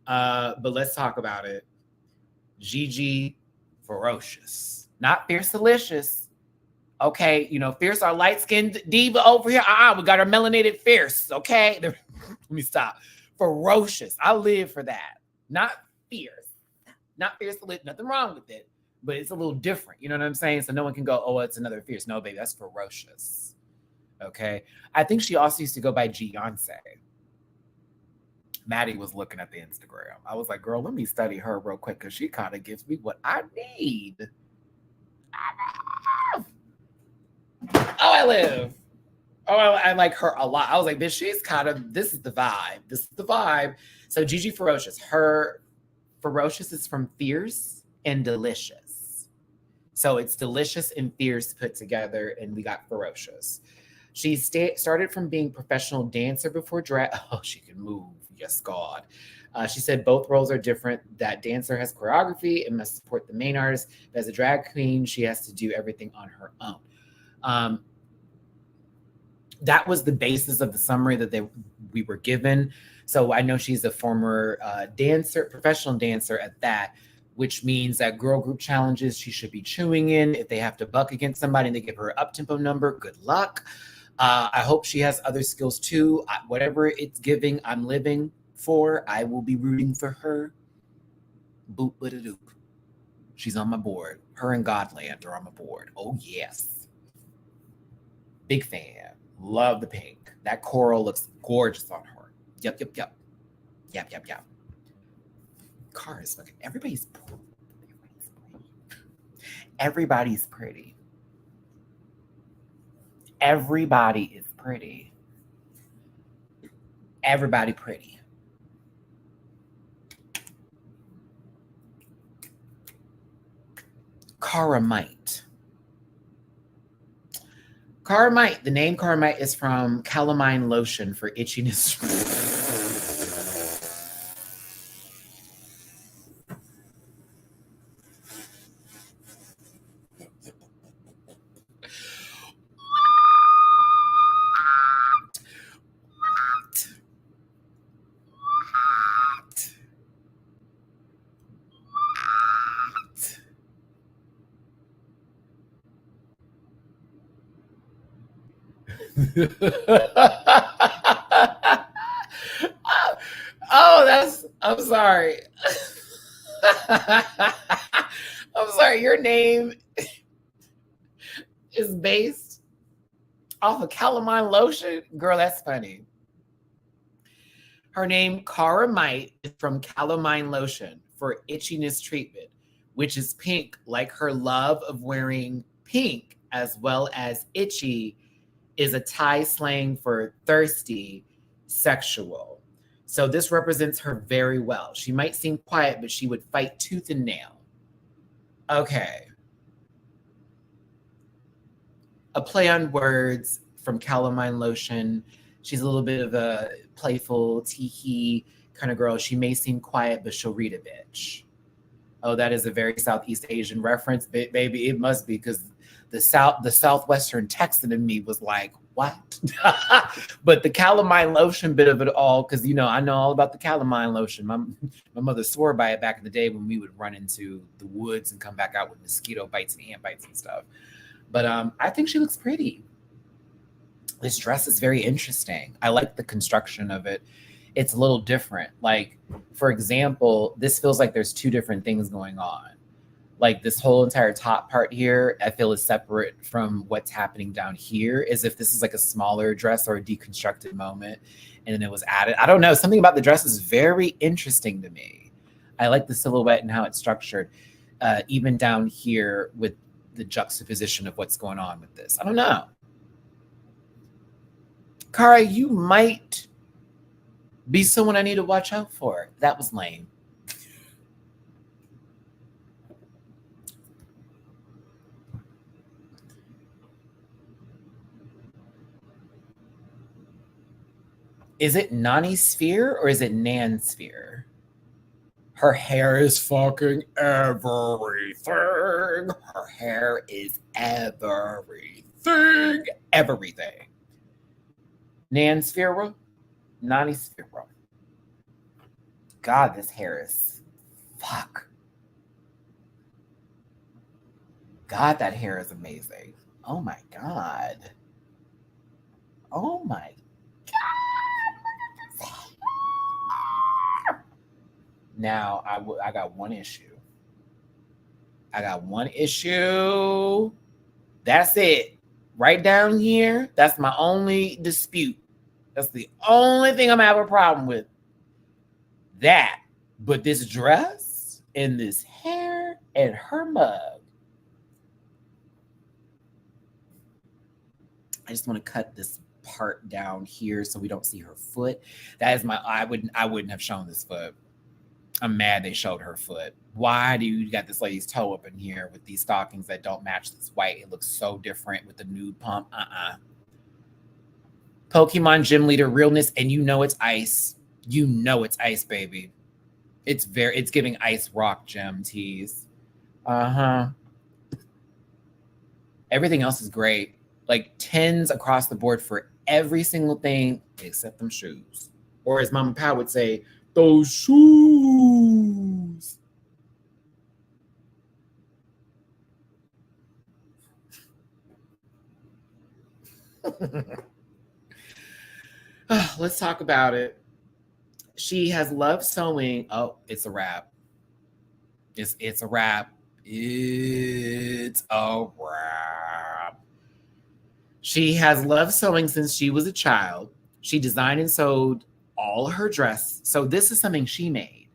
But let's talk about it. Gigi Ferocious, not Fierce Delicious. Okay, you know, Fierce, our light-skinned diva over here. We got our melanated Fierce. Okay, let me stop. Ferocious. I live for that. Not fierce. Not Fierce Delicious. Nothing wrong with it. But it's a little different. You know what I'm saying? So no one can go, oh, it's another Fierce. No, baby, that's Ferocious. Okay. I think she also used to go by Beyonce. Matty was looking at the Instagram. I was like, girl, let me study her real quick, because she kind of gives me what I need. I live. Oh, I like her a lot. I was like, bitch, she's kind of, this is the vibe. So Gigi Ferocious. Her Ferocious is from Fierce and Delicious. So it's Delicious and Fierce put together, and we got Ferocious. She started from being professional dancer before drag. Oh, she can move. Yes, God. She said both roles are different. That dancer has choreography and must support the main artist. But as a drag queen, she has to do everything on her own. That was the basis of the summary that we were given. So I know she's a former dancer, professional dancer at that, which means that girl group challenges she should be chewing in. If they have to buck against somebody and they give her an up-tempo number, good luck. I hope she has other skills too. Whatever it's giving, I'm living for. I will be rooting for her. Boop, ba-da-doop. She's on my board. Her and Godland are on my board. Oh, yes. Big fan. Love the pink. That coral looks gorgeous on her. Yep. Car is looking. Everybody's pretty. Everybody's pretty. Everybody is pretty. Everybody pretty. Caramite. Caramite. The name Caramite is from calamine lotion for itchiness. I'm sorry. I'm sorry. Your name is based off of calamine lotion? Girl, that's funny. Her name, Caramite, is from calamine lotion for itchiness treatment, which is pink, like her love of wearing pink as well as itchy is a Thai slang for thirsty, sexual. So this represents her very well. She might seem quiet, but she would fight tooth and nail. Okay. A play on words from calamine lotion. She's a little bit of a playful, tee-hee kind of girl. She may seem quiet, but she'll read a bitch. Oh, that is a very Southeast Asian reference. Baby, it must be, because the Southwestern Texan in me was like, what? But the calamine lotion bit of it all, because, you know, I know all about the calamine lotion. My mother swore by it back in the day when we would run into the woods and come back out with mosquito bites and ant bites and stuff. But I think she looks pretty. This dress is very interesting. I like the construction of it. It's a little different. Like, for example, this feels like there's two different things going on. Like, this whole entire top part here, I feel is separate from what's happening down here, as if this is like a smaller dress or a deconstructed moment, and then it was added. I don't know. Something about the dress is very interesting to me. I like the silhouette and how it's structured, even down here with the juxtaposition of what's going on with this. I don't know. Kara, you might be someone I need to watch out for. That was lame. Is it Nani Sphere or is it Nan Sphere? Her hair is fucking everything. Her hair is everything. Everything. Nan Sphere? Nani Sphere. God, this hair is fuck. God, that hair is amazing. Oh my God. Oh my God. Now, I got one issue. That's it. Right down here, that's my only dispute. That's the only thing I'm having a problem with. That. But this dress and this hair and her mug. I just want to cut this part down here so we don't see her foot. That is I wouldn't have shown this foot. I'm mad they showed her foot. Why do you got this lady's toe up in here with these stockings that don't match this white? It looks so different with the nude pump. Pokemon Gym Leader realness, and you know it's ice. You know it's ice, baby. It's giving ice rock gem tease. Everything else is great. Like 10s across the board for every single thing except them shoes. Or as Mama Pow would say, those shoes. Let's talk about it. She has loved sewing. Oh, it's a wrap. It's a wrap. It's a wrap. She has loved sewing since she was a child. She designed and sewed all her dress. So this is something she made.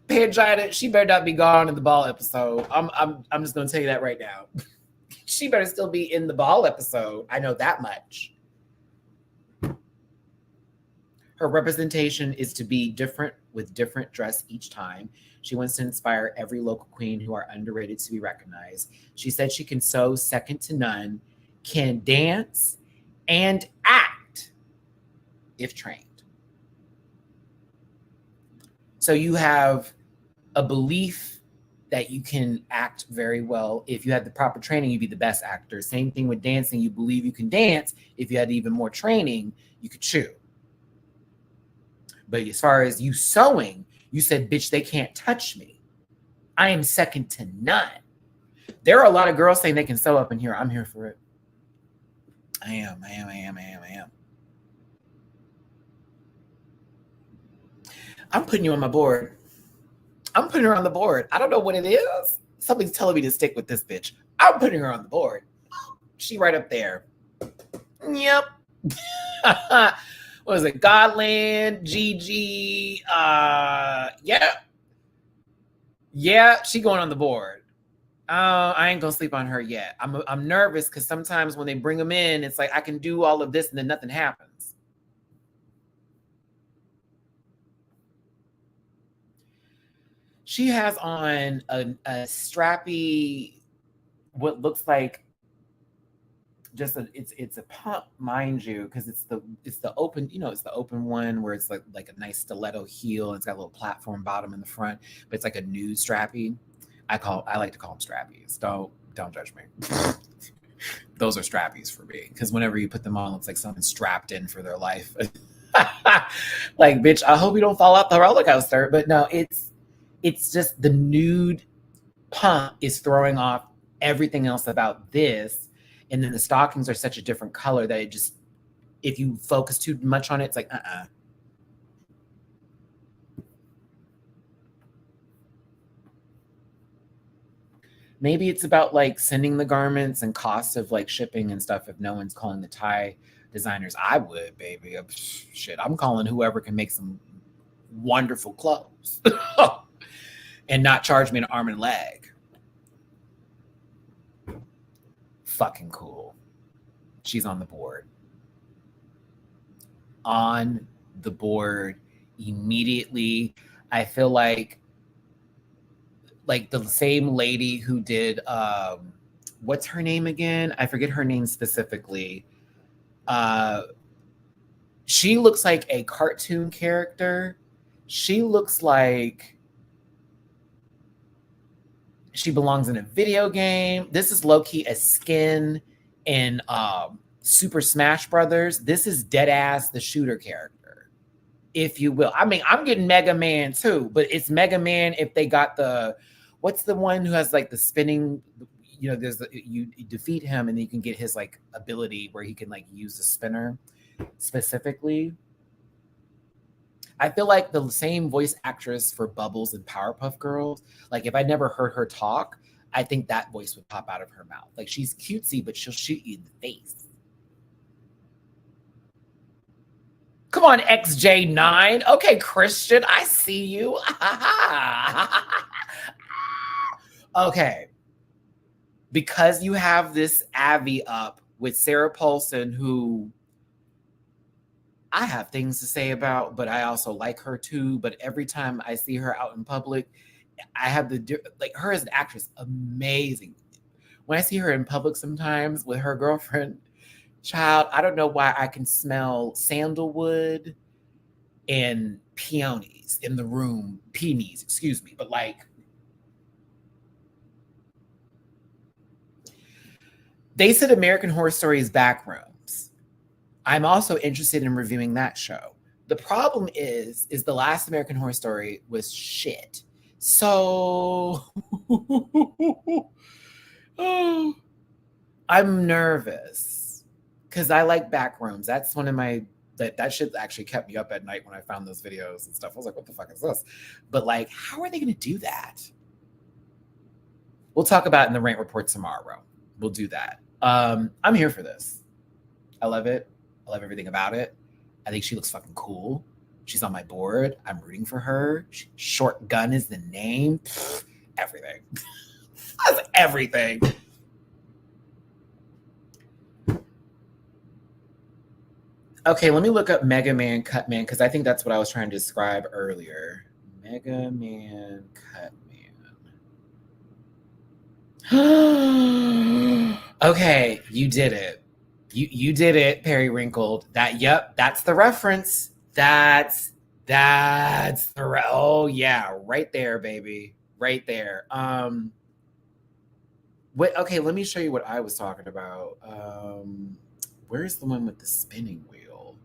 Pangina, she better not be gone in the ball episode. I'm just gonna tell you that right now. She better still be in the ball episode. I know that much. Her representation is to be different with different dress each time. She wants to inspire every local queen who are underrated to be recognized. She said she can sew second to none, can dance, and act if trained. So you have a belief that you can act very well. If you had the proper training, you'd be the best actor. Same thing with dancing. You believe you can dance. If you had even more training, you could chew. But as far as you sewing, you said, bitch, they can't touch me. I am second to none. There are a lot of girls saying they can sew up in here. I'm here for it. I am. I'm putting you on my board. I'm putting her on the board. I don't know what it is. Something's telling me to stick with this bitch. I'm putting her on the board. She right up there. Yep. What is it? Godland, Gigi. Yeah. Yeah, she going on the board. I ain't gonna sleep on her yet. I'm nervous because sometimes when they bring them in, it's like I can do all of this and then nothing happens. She has on a strappy, what looks like just it's a pump, mind you, because it's the open, it's the open one where it's like a nice stiletto heel and it's got a little platform bottom in the front, but it's like a nude strappy. I like to call them strappies. Don't judge me. Those are strappies for me because whenever you put them on, it looks like someone's strapped in for their life. Like, bitch, I hope you don't fall off the roller coaster. But no, it's just the nude pump is throwing off everything else about this. And then the stockings are such a different color that it just, if you focus too much on it, it's like, Maybe it's about like sending the garments and cost of like shipping and stuff if no one's calling the Thai designers. I would, baby. Shit, I'm calling whoever can make some wonderful clothes and not charge me an arm and leg. Fucking cool. She's on the board. On the board immediately. I feel like the same lady who did what's her name again? I forget her name specifically. She looks like a cartoon character. She looks like she belongs in a video game. This is low-key a skin in Super Smash Brothers. This is dead ass the shooter character, if you will. I mean, I'm getting Mega Man too, but it's Mega Man if they got what's the one who has like the spinning, there's you defeat him and then you can get his like ability where he can like use the spinner specifically. I feel like the same voice actress for Bubbles and Powerpuff Girls, like if I never heard her talk, I think that voice would pop out of her mouth. Like she's cutesy, but she'll shoot you in the face. Come on, XJ9. Okay, Christian, I see you. Okay. Because you have this Abby up with Sarah Paulson, who I have things to say about, but I also like her too. But every time I see her out in public, I have her as an actress, amazing. When I see her in public sometimes with her girlfriend, child, I don't know why I can smell sandalwood and peonies in the room. Peonies, excuse me. But like, they said American Horror Story is Backrooms. I'm also interested in reviewing that show. The problem is the last American Horror Story was shit. So I'm nervous because I like Backrooms. That's one of my That shit actually kept me up at night when I found those videos and stuff. I was like, what the fuck is this? But like, how are they going to do that? We'll talk about it in the rant report tomorrow. We'll do that. I'm here for this. I love it. I love everything about it. I think she looks fucking cool. She's on my board. I'm rooting for her. Short Gun is the name. Pfft, everything. That's everything. Okay, let me look up Mega Man Cut Man because I think that's what I was trying to describe earlier. Mega Man Cut Man. Okay, you did it. You did it, Periwrinkled. That's the reference. That's the oh yeah, right there, baby. Right there. Okay, let me show you what I was talking about. Where's the one with the spinning wheel?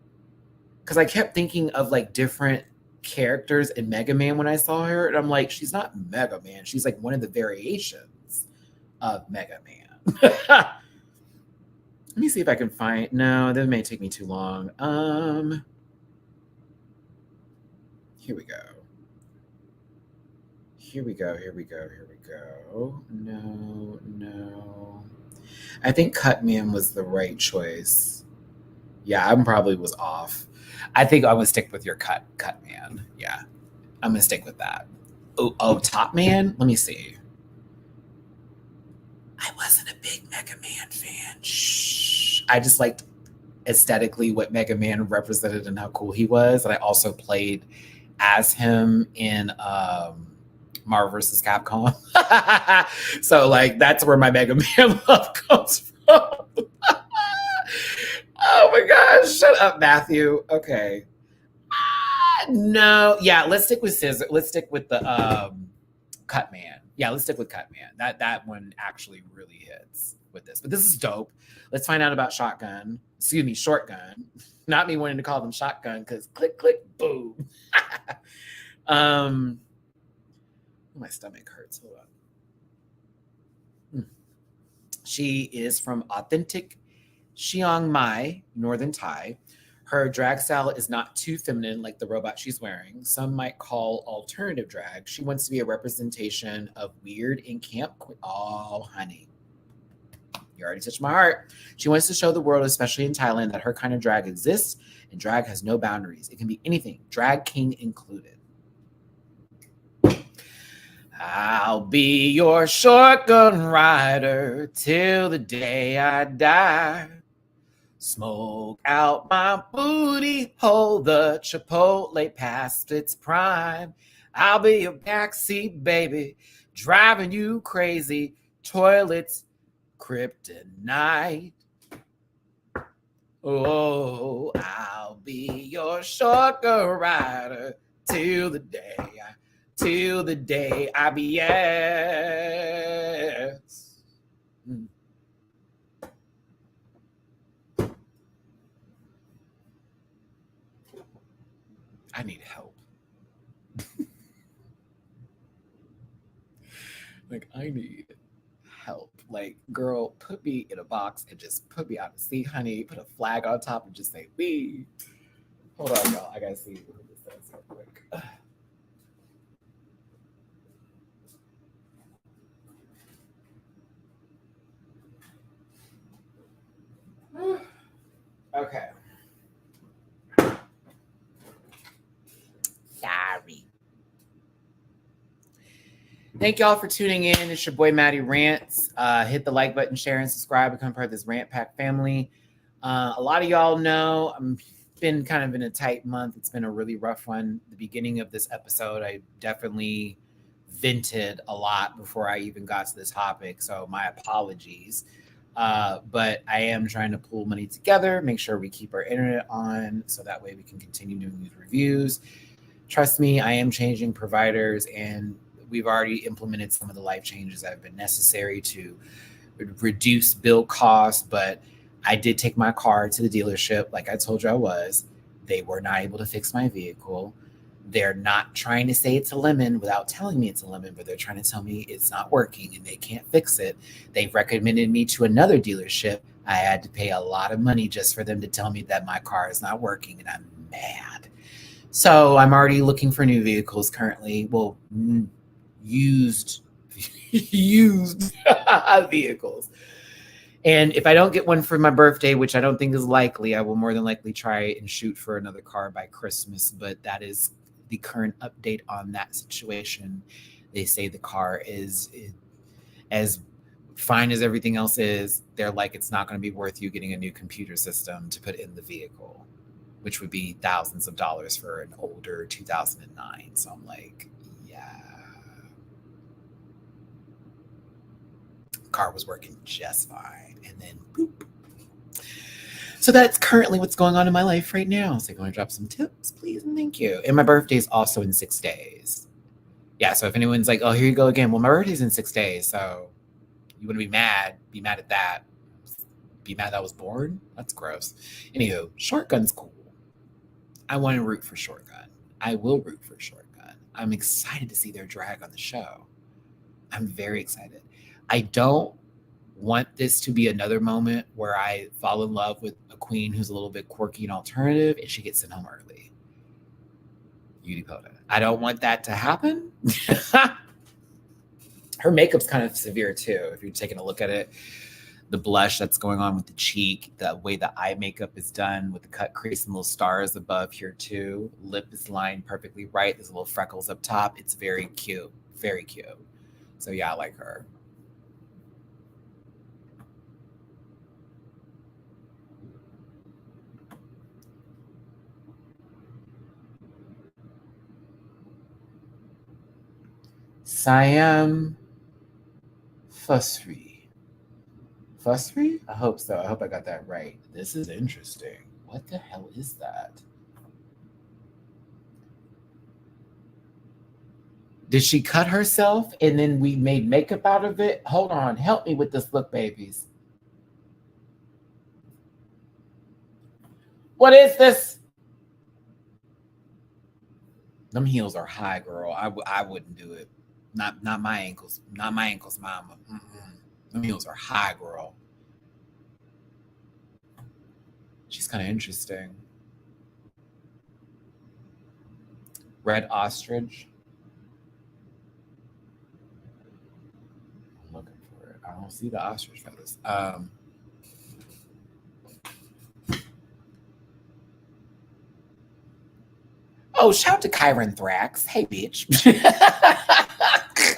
Because I kept thinking of like different characters in Mega Man when I saw her, and I'm like, she's not Mega Man. She's like one of the variations of Mega Man. Let me see if I can find. No, that may take me too long. Here we go. Here we go. No. I think Cut Man was the right choice. Yeah, I probably was off. I think I'm gonna stick with your Cut Man. Yeah, I'm gonna stick with that. Oh, Top Man. Let me see. I wasn't a big Mega Man fan. Shh. I just liked aesthetically what Mega Man represented and how cool he was, and I also played as him in Marvel vs. Capcom. So like that's where my Mega Man love comes from. Oh my gosh, shut up, Matthew. Okay. No, yeah, let's stick with Let's stick with the Cut Man. Yeah, let's stick with Cut Man. That one actually really hits with this. But this is dope. Let's find out about Short Gun. Not me wanting to call them Shotgun because click, click, boom. My stomach hurts. Hold on. She is from authentic Chiang Mai, Northern Thai. Her drag style is not too feminine like the robot she's wearing. Some might call alternative drag. She wants to be a representation of weird and camp. Oh, honey. You already touched my heart. She wants to show the world, especially in Thailand, that her kind of drag exists and drag has no boundaries. It can be anything, drag king included. I'll be your shotgun rider till the day I die. Smoke out my booty hole, the Chipotle past its prime. I'll be your backseat baby, driving you crazy. Toilets, kryptonite. Oh, I'll be your shotgun rider till the day I be yes. I need help. Like, I need help. Like, girl, put me in a box and just put me out to sea, honey. Put a flag on top and just say, we. Hold on, y'all. I gotta see what this says real quick. Okay. Sorry. Thank y'all for tuning in. It's your boy Matty-Rants. Hit the like button, share, and subscribe. Become part of this Rant Pack family. A lot of y'all know I'm been kind of in a tight month. It's been a really rough one. The beginning of this episode, I definitely vented a lot before I even got to this topic. So my apologies. But I am trying to pull money together, make sure we keep our internet on so that way we can continue doing these reviews. Trust me, I am changing providers and we've already implemented some of the life changes that have been necessary to reduce bill costs, but I did take my car to the dealership like I told you I was. They were not able to fix my vehicle. They're not trying to say it's a lemon without telling me it's a lemon, but they're trying to tell me it's not working and they can't fix it. They've recommended me to another dealership. I had to pay a lot of money just for them to tell me that my car is not working, and I'm mad. So I'm already looking for new vehicles currently. Well, used vehicles. And if I don't get one for my birthday, which I don't think is likely, I will more than likely try and shoot for another car by Christmas. But that is the current update on that situation. They say the car is as fine as everything else is. They're like, it's not going to be worth you getting a new computer system to put in the vehicle, which would be thousands of dollars for an older 2009. So I'm like, yeah. Car was working just fine. And then boop. So that's currently what's going on in my life right now. So I'm going to drop some tips, please, and thank you. And my birthday is also in 6 days. Yeah, so if anyone's like, oh, here you go again. Well, my birthday's in 6 days, so you want to be mad at that. Be mad that I was born? That's gross. Anywho, Shotgun's cool. I want to root for Shotgun. I will root for Shotgun. I'm excited to see their drag on the show. I'm very excited. I don't want this to be another moment where I fall in love with a queen who's a little bit quirky and alternative and she gets sent home early. Udipota. I don't want that to happen. Her makeup's kind of severe too. If you're taking a look at it, the blush that's going on with the cheek, the way the eye makeup is done with the cut crease and little stars above here too. Lip is lined perfectly right. There's little freckles up top. It's very cute. Very cute. So yeah, I like her. Siam Fusri. Fusri? I hope so. I hope I got that right. This is interesting. What the hell is that? Did she cut herself and then we made makeup out of it? Hold on. Help me with this look, babies. What is this? Them heels are high, girl. I wouldn't do it. Not my ankles. Not my ankles, mama. Them heels are high, girl. She's kind of interesting. Red ostrich. I'm looking for it. I don't see the ostrich feathers. Oh, shout out to Kyron Thrax. Hey, bitch.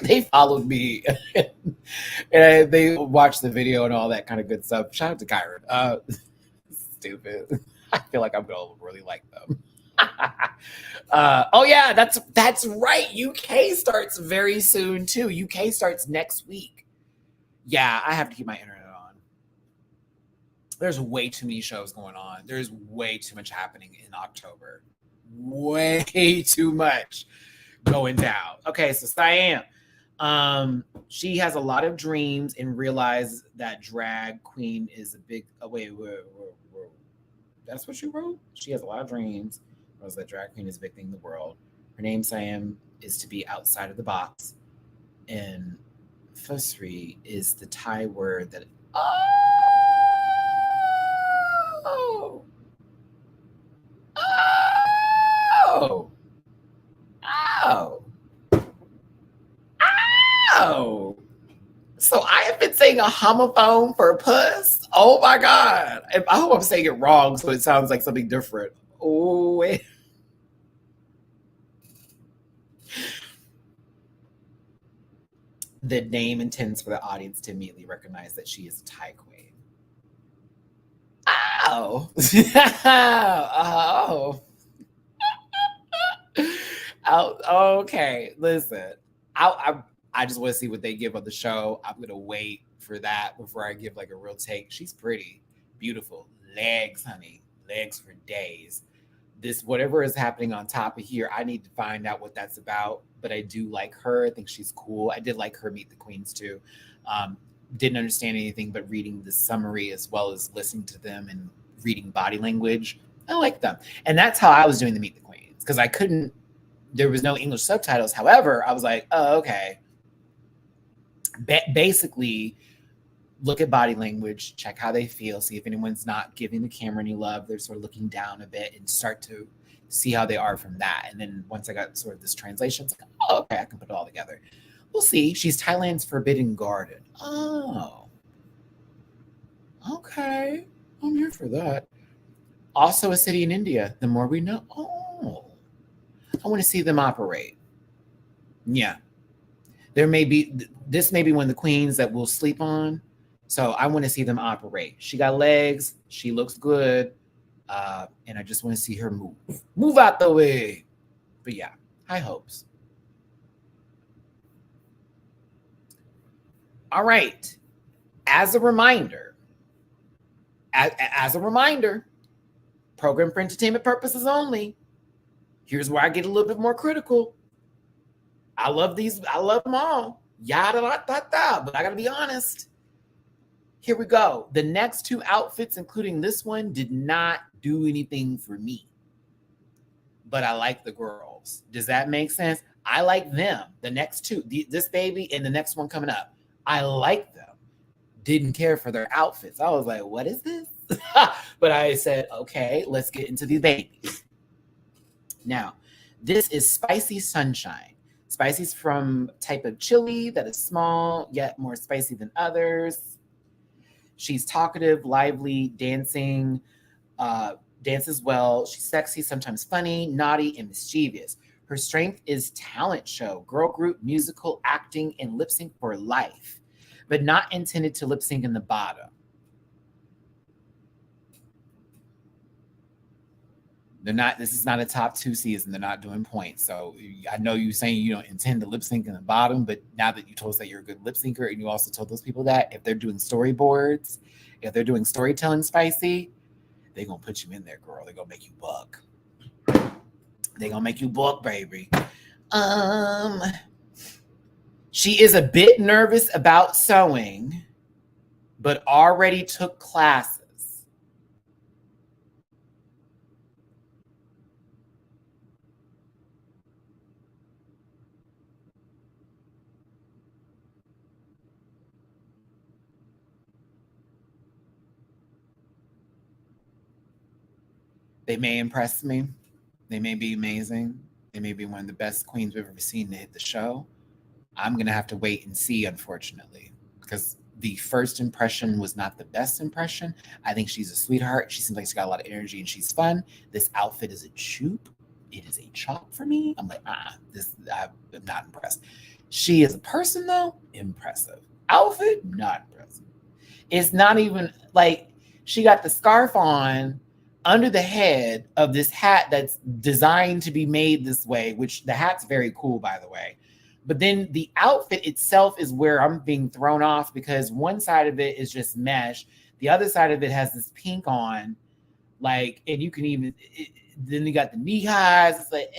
They followed me and they watched the video and all that kind of good stuff. Shout out to Kyron. Stupid. I feel like I'm going to really like them. Oh, yeah, that's right. UK starts very soon, too. UK starts next week. Yeah, I have to keep my internet on. There's way too many shows going on. There's way too much happening in October. Way too much going down. Okay, so Siam. She has a lot of dreams and realized that drag queen is a big... Oh, wait. That's what she wrote? She has a lot of dreams. Realized that drag queen is a big thing in the world. Her name, Siam, is to be outside of the box. And Fusri is the Thai word that... Oh! Oh! Oh! Oh! So I have been saying a homophone for puss? Oh my God. I hope I'm saying it wrong so it sounds like something different. Oh, wait. The name intends for the audience to immediately recognize that she is a Thai queen. Oh. Oh. Oh. Okay. Listen. I just want to see what they give on the show. I'm gonna wait for that before I give like a real take. She's pretty, beautiful, legs, honey, legs for days. This whatever is happening on top of here, I need to find out what that's about. But I do like her. I think she's cool. I did like her Meet the Queens too. Didn't understand anything, but reading the summary as well as listening to them and reading body language, I like them. And that's how I was doing the Meet the Queens because I couldn't. There was no English subtitles. However, I was like, oh, okay. Basically, look at body language, check how they feel, see if anyone's not giving the camera any love. They're sort of looking down a bit and start to see how they are from that. And then once I got sort of this translation, it's like, oh, okay, I can put it all together. We'll see. She's Thailand's Forbidden Garden. Oh, okay. I'm here for that. Also a city in India. The more we know. Oh, I want to see them operate. Yeah. This may be one of the queens that we'll sleep on. So I want to see them operate. She got legs. She looks good. And I just want to see her move. Move out the way. But yeah, high hopes. All right. As a reminder, program for entertainment purposes only. Here's where I get a little bit more critical. I love them all. Yada da da da. But I gotta be honest. Here we go. The next two outfits, including this one, did not do anything for me. But I like the girls. Does that make sense? I like them. The next two, this baby and the next one coming up. I like them. Didn't care for their outfits. I was like, what is this? But I said, okay, let's get into these babies. Now, this is Spicy Sunshine. Spicy's from type of chili that is small, yet more spicy than others. She's talkative, lively, dances well. She's sexy, sometimes funny, naughty, and mischievous. Her strength is talent show, girl group, musical, acting, and lip sync for life, but not intended to lip sync in the bottom. This is not a top 2 season. They're not doing points. So I know you saying you don't intend to lip sync in the bottom, but now that you told us that you're a good lip syncer and you also told those people that if they're doing storyboards, if they're doing storytelling spicy, they're going to put you in there, girl. They're going to make you buck. They're going to make you buck, baby. She is a bit nervous about sewing, but already took classes. They may impress me. They may be amazing. They may be one of the best queens we've ever seen to hit the show. I'm going to have to wait and see, unfortunately, because the first impression was not the best impression. I think she's a sweetheart. She seems like she's got a lot of energy and she's fun. This outfit is a choop. It is a chop for me. I'm like, I'm not impressed. She is a person, though, impressive. Outfit, not impressive. It's not even like she got the scarf on under the head of this hat that's designed to be made this way, which the hat's very cool, by the way. But then the outfit itself is where I'm being thrown off because one side of it is just mesh. The other side of it has this pink on, like, and you can even, then you got the knee highs. It's like,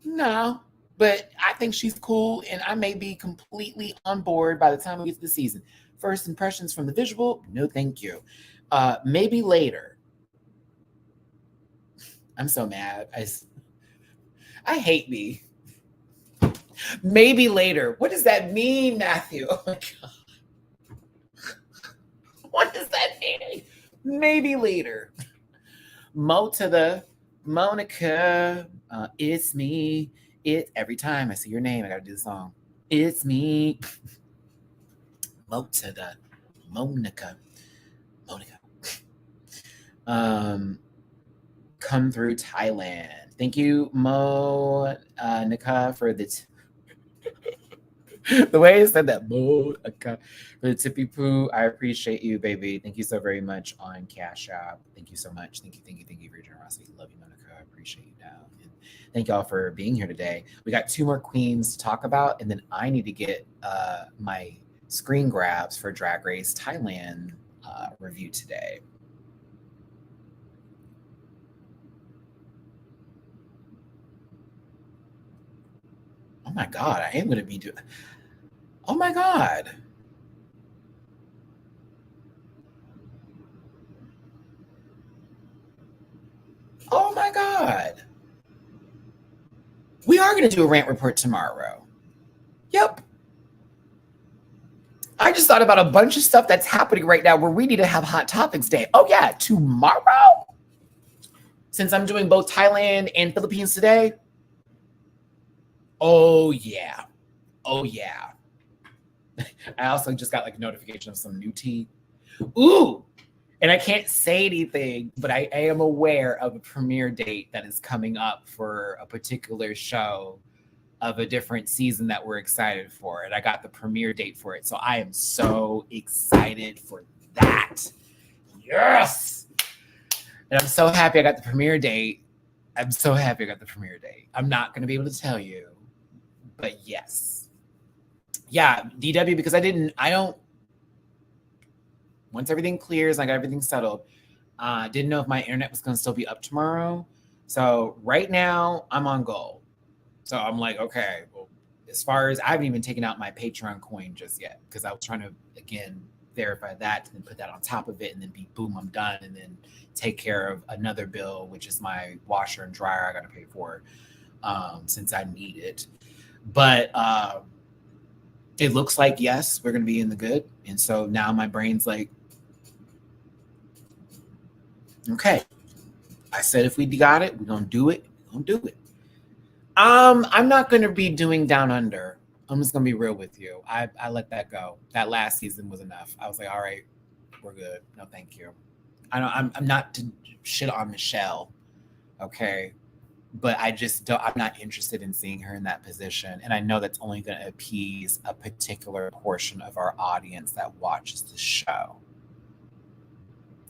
No, but I think she's cool and I may be completely on board by the time we get to the season. First impressions from the visual, no thank you. Maybe later. I'm so mad. I hate me. Maybe later. What does that mean, Matthew? Oh my God. What does that mean? Maybe later. Mo to the Monica. It's me. Every time I see your name, I gotta do the song. It's me. Mo to the Monica. Come through Thailand. Thank you, Mo Nika, for the the way I said that. Mo Nika for the tippy poo. I appreciate you, baby. Thank you so very much on Cash App. Thank you so much. Thank you for your generosity. Love you, Monica. I appreciate you now. And thank y'all for being here today. We got 2 more queens to talk about, and then I need to get my screen grabs for Drag Race Thailand review today. Oh my God, I am going to be doing. Oh my God. Oh my God. We are going to do a rant report tomorrow. Yep. I just thought about a bunch of stuff that's happening right now where we need to have Hot Topics Day. Oh, yeah, tomorrow? Since I'm doing both Thailand and Philippines today? Oh, yeah. Oh, yeah. I also just got like a notification of some new tea. Ooh! And I can't say anything, but I am aware of a premiere date that is coming up for a particular show of a different season that we're excited for. And I got the premiere date for it. So I am so excited for that. Yes. And I'm so happy I got the premiere date. I'm so happy I got the premiere date. I'm not going to be able to tell you, but yes. Yeah, DW, because once everything clears, I got everything settled, didn't know if my internet was going to still be up tomorrow. So right now I'm on goal. So I'm like, okay, well, as far as I haven't even taken out my Patreon coin just yet, because I was trying to, again, verify that and then put that on top of it and then be boom, I'm done. And then take care of another bill, which is my washer and dryer I got to pay for since I need it. But it looks like, yes, we're going to be in the good. And so now my brain's like, okay, I said if we got it, we're going to do it. We're going to do it. I'm not going to be doing Down Under. I'm just going to be real with you. I let that go. That last season was enough. I was like, all right, we're good. No, thank you. I'm not to shit on Michelle, okay? But I just don't, I'm not interested in seeing her in that position. And I know that's only going to appease a particular portion of our audience that watches the show.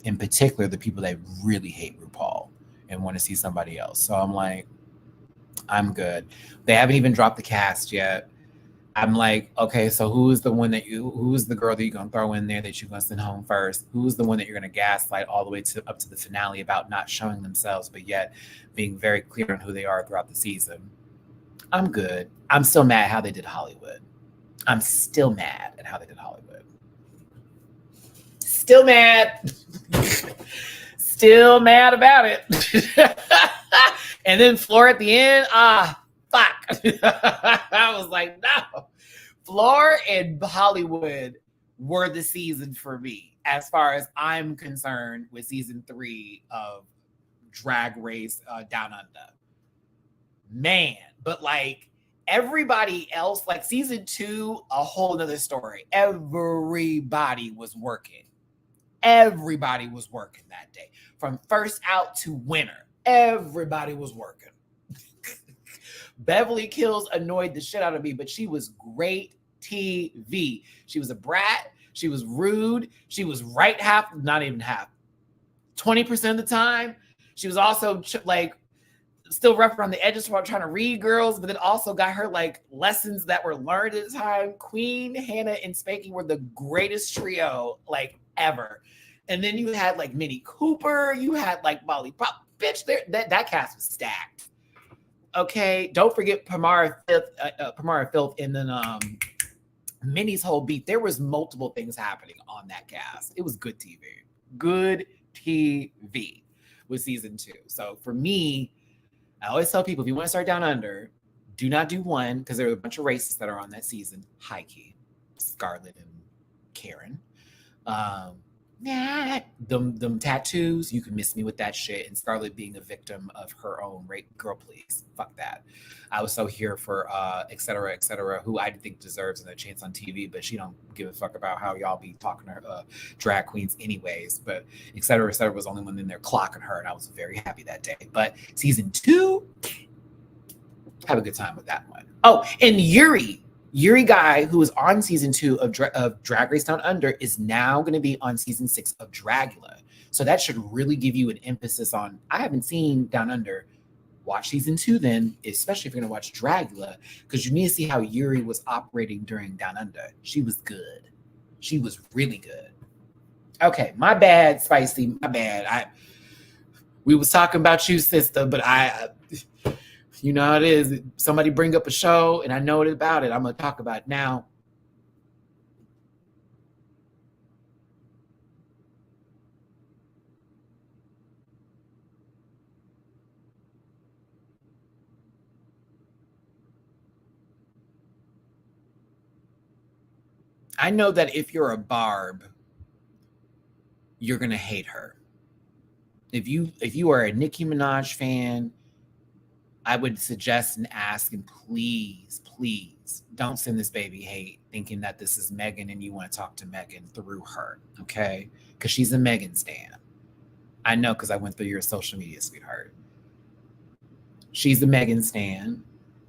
In particular, the people that really hate RuPaul and want to see somebody else. So I'm like, I'm good. They haven't even dropped the cast yet. I'm like, okay, so who's the girl that you're going to throw in there that you're going to send home first? Who's the one that you're going to gaslight all the way up to the finale about not showing themselves, but yet being very clear on who they are throughout the season? I'm good. I'm still mad how they did Hollywood. I'm still mad at how they did Hollywood. Still mad. Still mad about it. And then Floor at the end, fuck. I was like, no. Floor and Hollywood were the season for me, as far as I'm concerned, with season 3 of Drag Race Down Under. Man, but like everybody else, like season 2, a whole nother story. Everybody was working. Everybody was working that day. From first out to winner, everybody was working. Beverly Kills annoyed the shit out of me, but she was great TV. She was a brat. She was rude. She was right half, not even half, 20% of the time. She was also like still rough around the edges while trying to read girls, but then also got her like lessons that were learned at the time. Queen, Hannah, and Spanky were the greatest trio like ever. And then you had like Minnie Cooper. You had like Molly Pop. Bitch, that cast was stacked. Okay, don't forget Pamara Filth, and then Minnie's whole beat. There was multiple things happening on that cast. It was good TV. Good TV with season 2. So for me, I always tell people, if you want to start Down Under, do not do 1, because there are a bunch of racists that are on that season. High key. Scarlett and Karen. Them tattoos, you can miss me with that shit. And Scarlett being a victim of her own rape. Girl, please. Fuck that. I was so here for et cetera, who I think deserves another chance on TV, but she don't give a fuck about how y'all be talking to drag queens anyways. But et cetera was the only one in there clocking her, and I was very happy that day. But season 2, have a good time with that one. Oh, and Yuri Guy, who was on season 2 of Drag Race Down Under, is now going to be on season 6 of Dragula. So that should really give you an emphasis on, I haven't seen Down Under. Watch season 2 then, especially if you're going to watch Dragula, because you need to see how Yuri was operating during Down Under. She was good. She was really good. Okay, my bad, Spicy. My bad. We was talking about you, sister, but you know how it is. Somebody bring up a show and I know about it. I'm going to talk about it now. I know that if you're a Barb, you're gonna hate her. If you are a Nicki Minaj fan, I would suggest and ask, and please, please don't send this baby hate thinking that this is Megan and you want to talk to Megan through her, okay? Because she's a Megan stan. I know because I went through your social media, sweetheart. She's a Megan stan.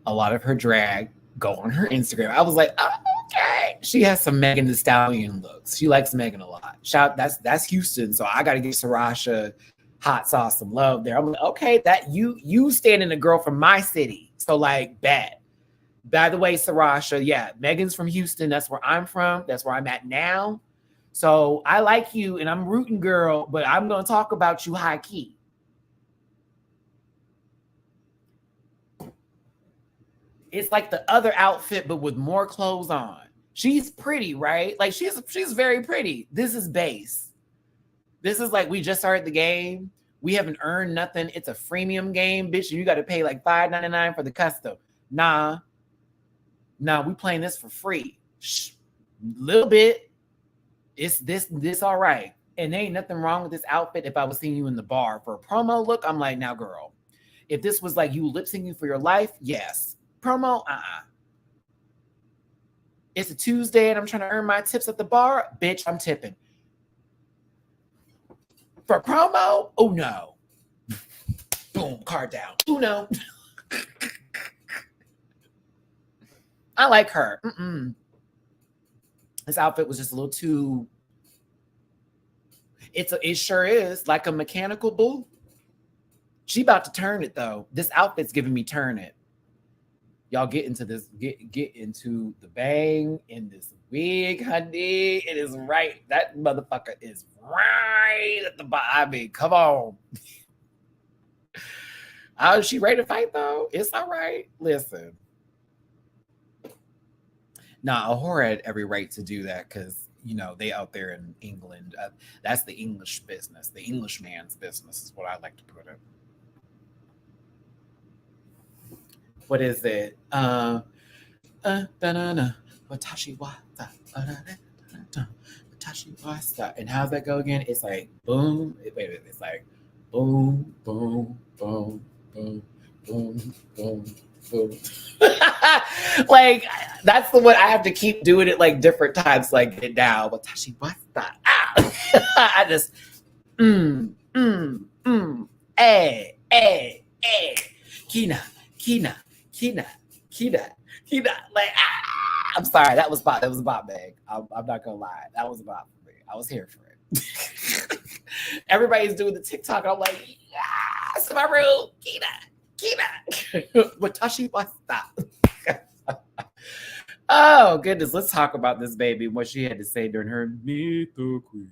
A lot of her drag go on her Instagram. I was like, oh, okay. She has some Megan Thee Stallion looks. She likes Megan a lot. That's Houston, so I got to give Sarasha hot sauce some love there. I'm like, okay, that you standing a girl from my city. So like, bet. By the way, Sarasha, yeah, Megan's from Houston. That's where I'm from. That's where I'm at now. So I like you and I'm rooting, girl, but I'm going to talk about you high key. It's like the other outfit, but with more clothes on. She's pretty, right? Like she's very pretty. This is base. This is like we just started the game. We haven't earned nothing. It's a freemium game, bitch. You got to pay like $5.99 for the custom. Nah, we playing this for free. Little bit. It's this all right. And there ain't nothing wrong with this outfit. If I was seeing you in the bar for a promo look, I'm like, now, girl. If this was like you lip syncing for your life, yes. Promo, It's a Tuesday and I'm trying to earn my tips at the bar. Bitch, I'm tipping. For promo? Oh, no. Boom, card down. Oh, no. I like her. This outfit was just a little too... It sure is like a mechanical bull. She about to turn it, though. This outfit's giving me turn it. Y'all get into this, get into the bang in this wig, honey. It is right. That motherfucker is right at the bottom. I mean, come on. How is she ready to fight, though? It's all right. Listen. Now, a whore had every right to do that because, you know, they out there in England. That's the English business. The Englishman's business is what I like to put it. What is it? Watashi wata. Watashi wata. And how's that go again? It's like boom. Wait, it's like boom, boom, boom, boom, boom, boom, boom. Like that's the one I have to keep doing it like different times. Like it now. Watashi wata. I just Kina. Like, I'm sorry. That was a bop, Meg. I'm not gonna lie. That was a bop for me. I was here for it. Everybody's doing the TikTok. I'm like, yes, Samaru, Kina. Watashi wasta. Oh goodness, let's talk about this baby. What she had to say during her Meet the Queens.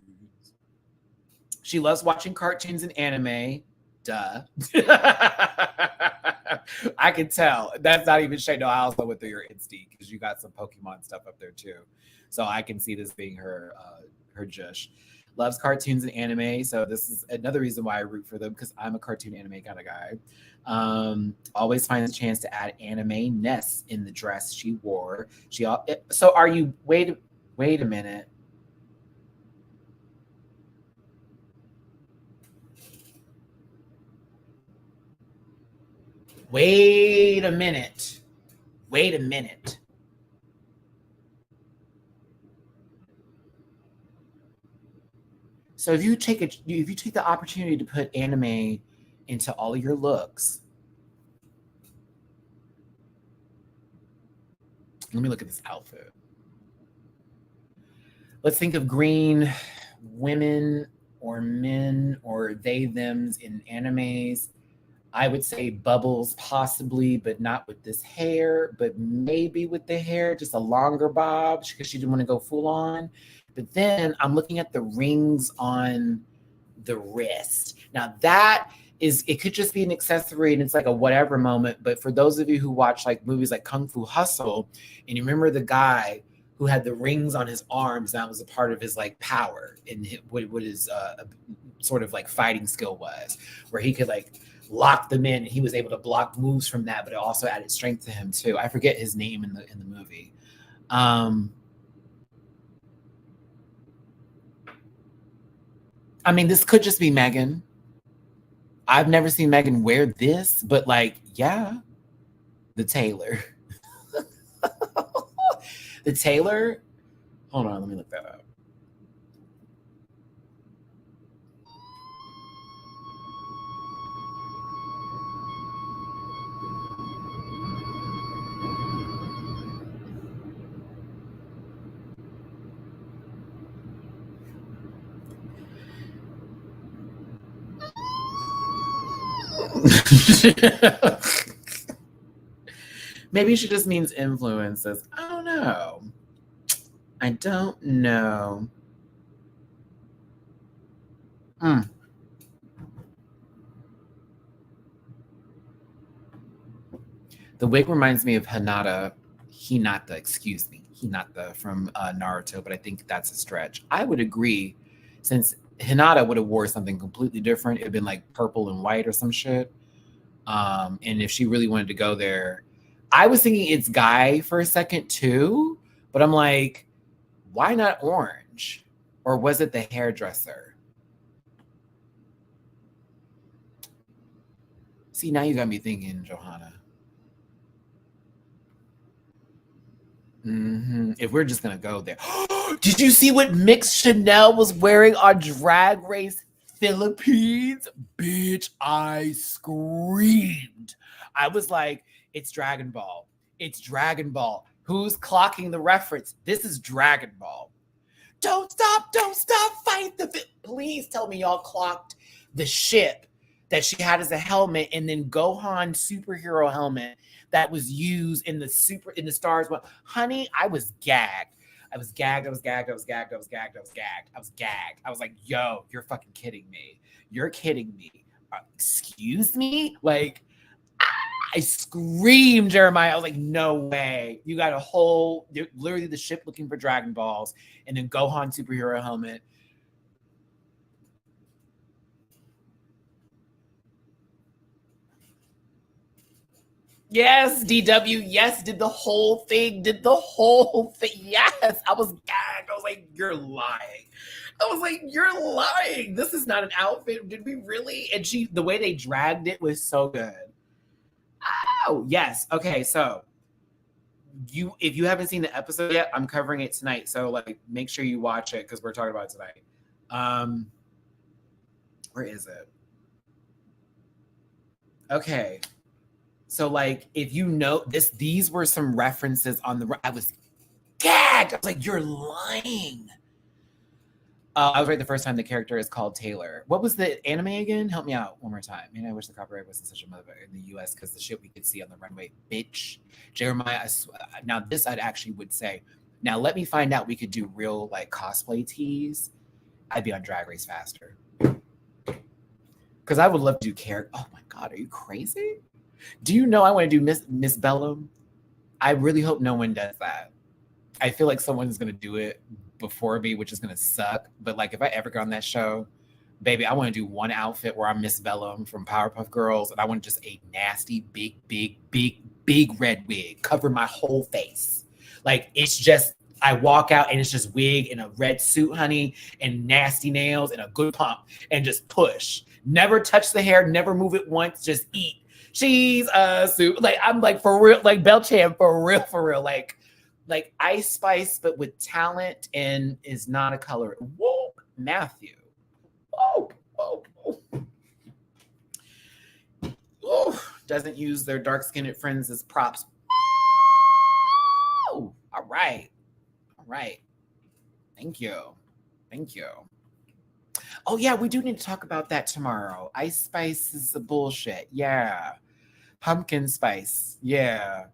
She loves watching cartoons and anime. Duh. I can tell. That's not even shade. No, I also went through your Insta because you got some Pokemon stuff up there too. So I can see this being her jush. Loves cartoons and anime. So this is another reason why I root for them because I'm a cartoon anime kind of guy. Always finds a chance to add anime-ness in the dress she wore. So are you, wait a minute. Wait a minute. So if you take the opportunity to put anime into all of your looks, let me look at this outfit. Let's think of green women or men or they, thems in animes. I would say Bubbles possibly, but not with this hair, but maybe with the hair, just a longer bob because she didn't want to go full on. But then I'm looking at the rings on the wrist. Now it could just be an accessory and it's like a whatever moment. But for those of you who watch like movies like Kung Fu Hustle, and you remember the guy who had the rings on his arms, that was a part of his like power and what his sort of like fighting skill was, where he could like lock them in and he was able to block moves from that, but it also added strength to him too. I forget his name in the movie. I mean, this could just be Megan. I've never seen Megan wear this, but like, yeah, the tailor. The tailor. Hold on, let me look that up. Maybe she just means influences. I don't know. I don't know. The wig reminds me of Hinata, excuse me, Hinata from Naruto, but I think that's a stretch. I would agree, since Hinata would have wore something completely different. It'd been like purple and white or some shit. And if she really wanted to go there, I was thinking it's Guy for a second too, but I'm like, why not orange? Or was it the hairdresser? See, now you got me thinking, Johanna. If we're just gonna go there, did you see what Mix Chanel was wearing on Drag Race Philippines? Bitch, I screamed. I was like, it's Dragon Ball. It's Dragon Ball. Who's clocking the reference? This is Dragon Ball. Don't stop, fight the. Please tell me y'all clocked the ship that she had as a helmet, and then Gohan superhero helmet that was used in the Stars. Well, honey, I was gagged. I was gagged. I was like, yo, you're fucking kidding me. You're kidding me. Excuse me? Like, I screamed, Jeremiah. I was like, no way. You got a whole, literally the ship looking for Dragon Balls, and then Gohan superhero helmet. Yes, DW. Yes, did the whole thing. Yes, I was gagged. I was like, you're lying. You're lying. This is not an outfit. Did we really? And the way they dragged it was so good. Oh, yes. Okay, so if you haven't seen the episode yet, I'm covering it tonight. So like, make sure you watch it because we're talking about it tonight. Where is it? Okay. So like, if you know this, these were some references on I was gagged. I was like, you're lying. I was right the first time. The character is called Taylor. What was the anime again? Help me out one more time. Man, I wish the copyright wasn't such a mother in the US because the shit we could see on the runway, bitch. Jeremiah, now this I'd actually would say. Now let me find out we could do real like cosplay tees. I'd be on Drag Race faster. Because I would love to do character. Oh my God, are you crazy? Do you know I want to do Miss Bellum? I really hope no one does that. I feel like someone's going to do it before me, which is going to suck. But like, if I ever go on that show, baby, I want to do one outfit where I'm Miss Bellum from Powerpuff Girls, and I want just a nasty, big red wig cover my whole face. Like, it's just, I walk out and it's just wig and a red suit, honey, and nasty nails and a good pump and just push. Never touch the hair, never move it once, just eat. She's a soup. Like, I'm like, for real, like Belcham, for real. Like Ice Spice, but with talent and is not a color. Whoa, Matthew. Oh. Doesn't use their dark-skinned friends as props. Oh, all right. Thank you. Oh yeah, we do need to talk about that tomorrow. Ice Spice is the bullshit. Yeah. Pumpkin Spice. Yeah.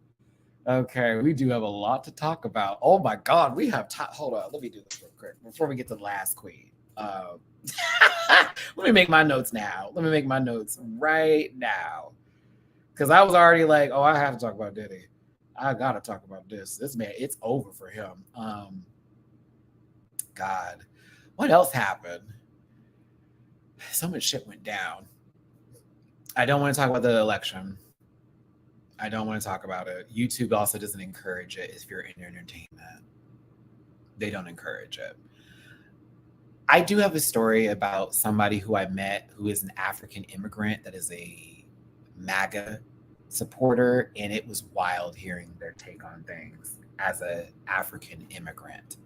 Okay, we do have a lot to talk about. Oh my God, we have time. Hold on, let me do this real quick before we get to the last queen. Let me make my notes now. Let me make my notes right now. Because I was already like, oh, I have to talk about Diddy. I got to talk about this. This man, it's over for him. God, what else happened? So much shit went down. I don't want to talk about the election. I don't want to talk about it. YouTube also doesn't encourage it if you're in entertainment. They don't encourage it. I do have a story about somebody who I met who is an African immigrant that is a MAGA supporter, and it was wild hearing their take on things as an African immigrant.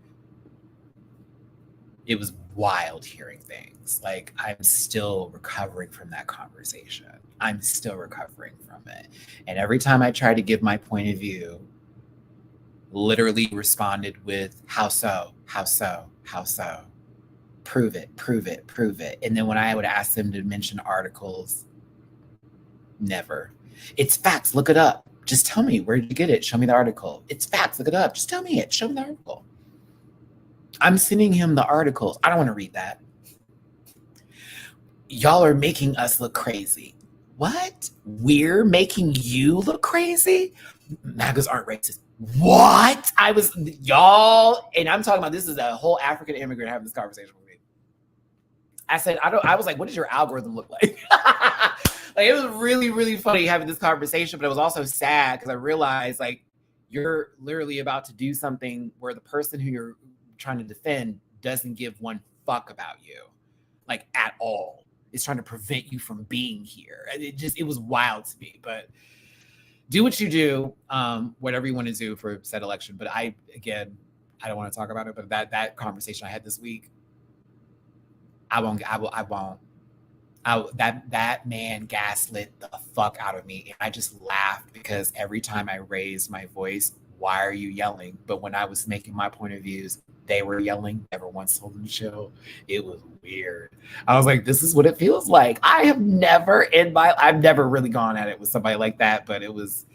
It was wild hearing things. Like, I'm still recovering from that conversation. I'm still recovering from it. And every time I try to give my point of view, literally responded with, how so? How so? How so? Prove it, prove it, prove it. And then when I would ask them to mention articles, never. It's facts, look it up. Just tell me, where did you get it? Show me the article. It's facts, look it up. Just tell me it. Show me the article. I'm sending him the articles. I don't want to read that. Y'all are making us look crazy. What? We're making you look crazy? MAGAs aren't racist. What? Y'all, and I'm talking about, this is a whole African immigrant having this conversation with me. I said, I was like, what does your algorithm look like? Like, it was really, really funny having this conversation, but it was also sad because I realized, like, you're literally about to do something where the person who you're trying to defend doesn't give one fuck about you, like, at all. It's trying to prevent you from being here. It was wild to me, but do what you do, whatever you want to do for said election. But I don't want to talk about it, but that conversation I had this week, that man gaslit the fuck out of me. And I just laughed because every time I raised my voice, why are you yelling? But when I was making my point of views, they were yelling. Never once told them to chill. It was weird. I was like, this is what it feels like. I've never really gone at it with somebody like that, but it was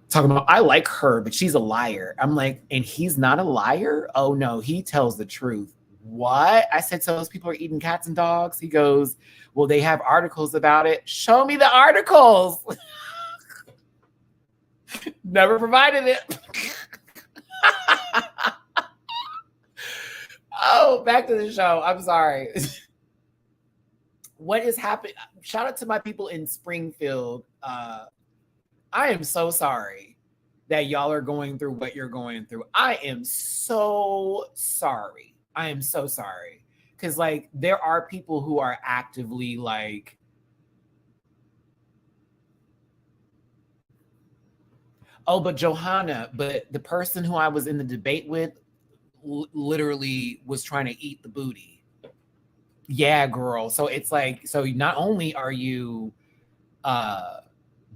talking about, I like her, but she's a liar. I'm like, and he's not a liar? Oh no, he tells the truth. What? I said, so those people are eating cats and dogs? He goes, well, they have articles about it. Show me the articles. Never provided it. Oh, back to the show. I'm sorry. What is happening? Shout out to my people in Springfield. I am so sorry that y'all are going through what you're going through. I am so sorry. I am so sorry. Because, like, there are people who are actively, like, oh, but Johanna, but the person who I was in the debate with literally was trying to eat the booty. Yeah, girl. So it's like, so not only are you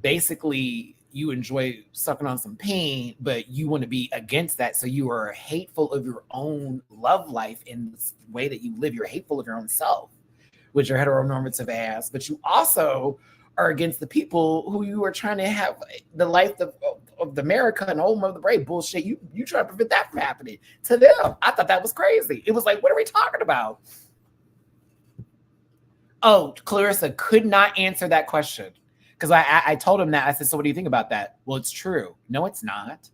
basically you enjoy sucking on some pain, but you want to be against that. So you are hateful of your own love life in the way that you live. You're hateful of your own self, with your heteronormative ass, but you also are against the people who you are trying to have the life of the America and home of the brave bullshit. You try to prevent that from happening to them. I thought that was crazy. It was like, what are we talking about? Oh, Clarissa could not answer that question. Because I told him that. I said, so what do you think about that? Well, it's true. No, it's not.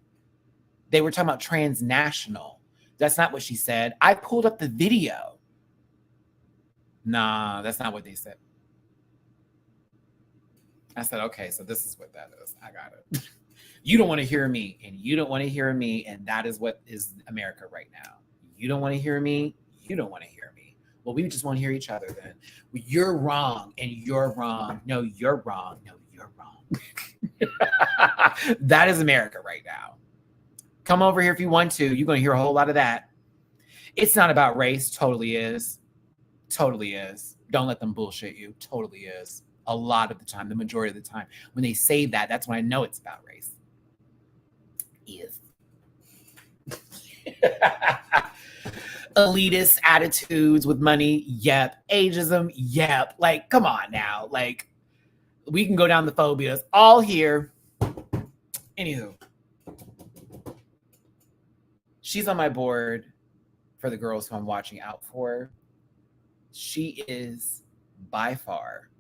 They were talking about transnational. That's not what she said. I pulled up the video. Nah, that's not what they said. I said, okay, so this is what that is. I got it. You don't want to hear me, and you don't want to hear me, and that is what is America right now. You don't want to hear me. You don't want to hear me. Well, we just want to hear each other then. Well, you're wrong, and you're wrong. No, you're wrong. No, you're wrong. That is America right now. Come over here if you want to. You're going to hear a whole lot of that. It's not about race. Totally is. Totally is. Don't let them bullshit you. Totally is. A lot of the time, the majority of the time. When they say that, that's when I know it's about race. Is. Elitist attitudes with money. Yep. Ageism. Yep. Like, come on now. Like, we can go down the phobias all here. Anywho, she's on my board for the girls who I'm watching out for. She is by far,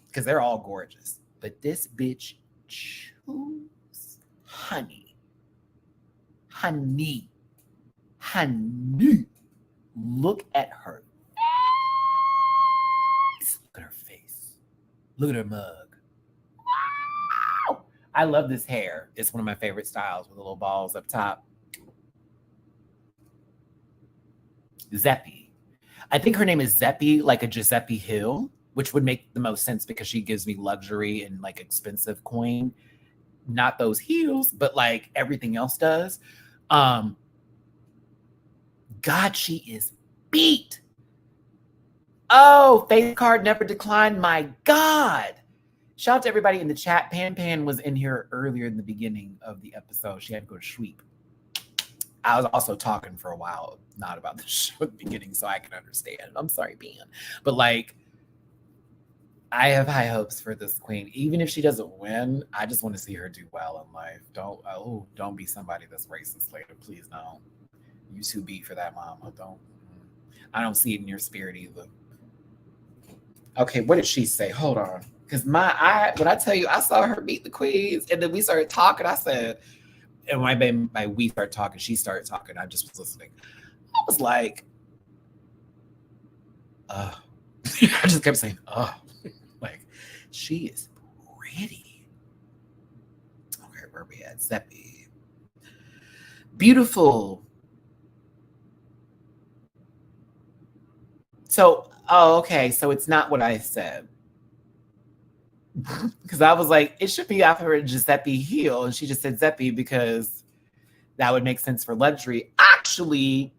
because they're all gorgeous, but this bitch chews honey. Honey. Honey. Look at her face. Look at her face. Look at her mug. Wow. I love this hair. It's one of my favorite styles with the little balls up top. Zeppi. I think her name is Zeppi, like a Giuseppe Hill, which would make the most sense because she gives me luxury and like expensive coin. Not those heels, but like everything else does. God, she is beat. Oh, face card never declined. My God. Shout out to everybody in the chat. Pan was in here earlier in the beginning of the episode. She had to go to sweep. I was also talking for a while, not about the show at the beginning, so I can understand. I'm sorry, Pan. But like, I have high hopes for this queen. Even if she doesn't win, I just want to see her do well in life. Don't be somebody that's racist later. Please don't. You too beat for that, mama. I don't see it in your spirit either. Okay, what did she say? Hold on. Because when I tell you, I saw her beat the queens, and then we started talking. I said, and when we started talking, she started talking. I just was listening. I was like, I just kept saying, like, she is pretty. Okay, where are we at? Zeppi. Beautiful. So, okay. So it's not what I said. Because I was like, it should be after Giuseppe Heel. And she just said Zeppi because that would make sense for luxury. Actually,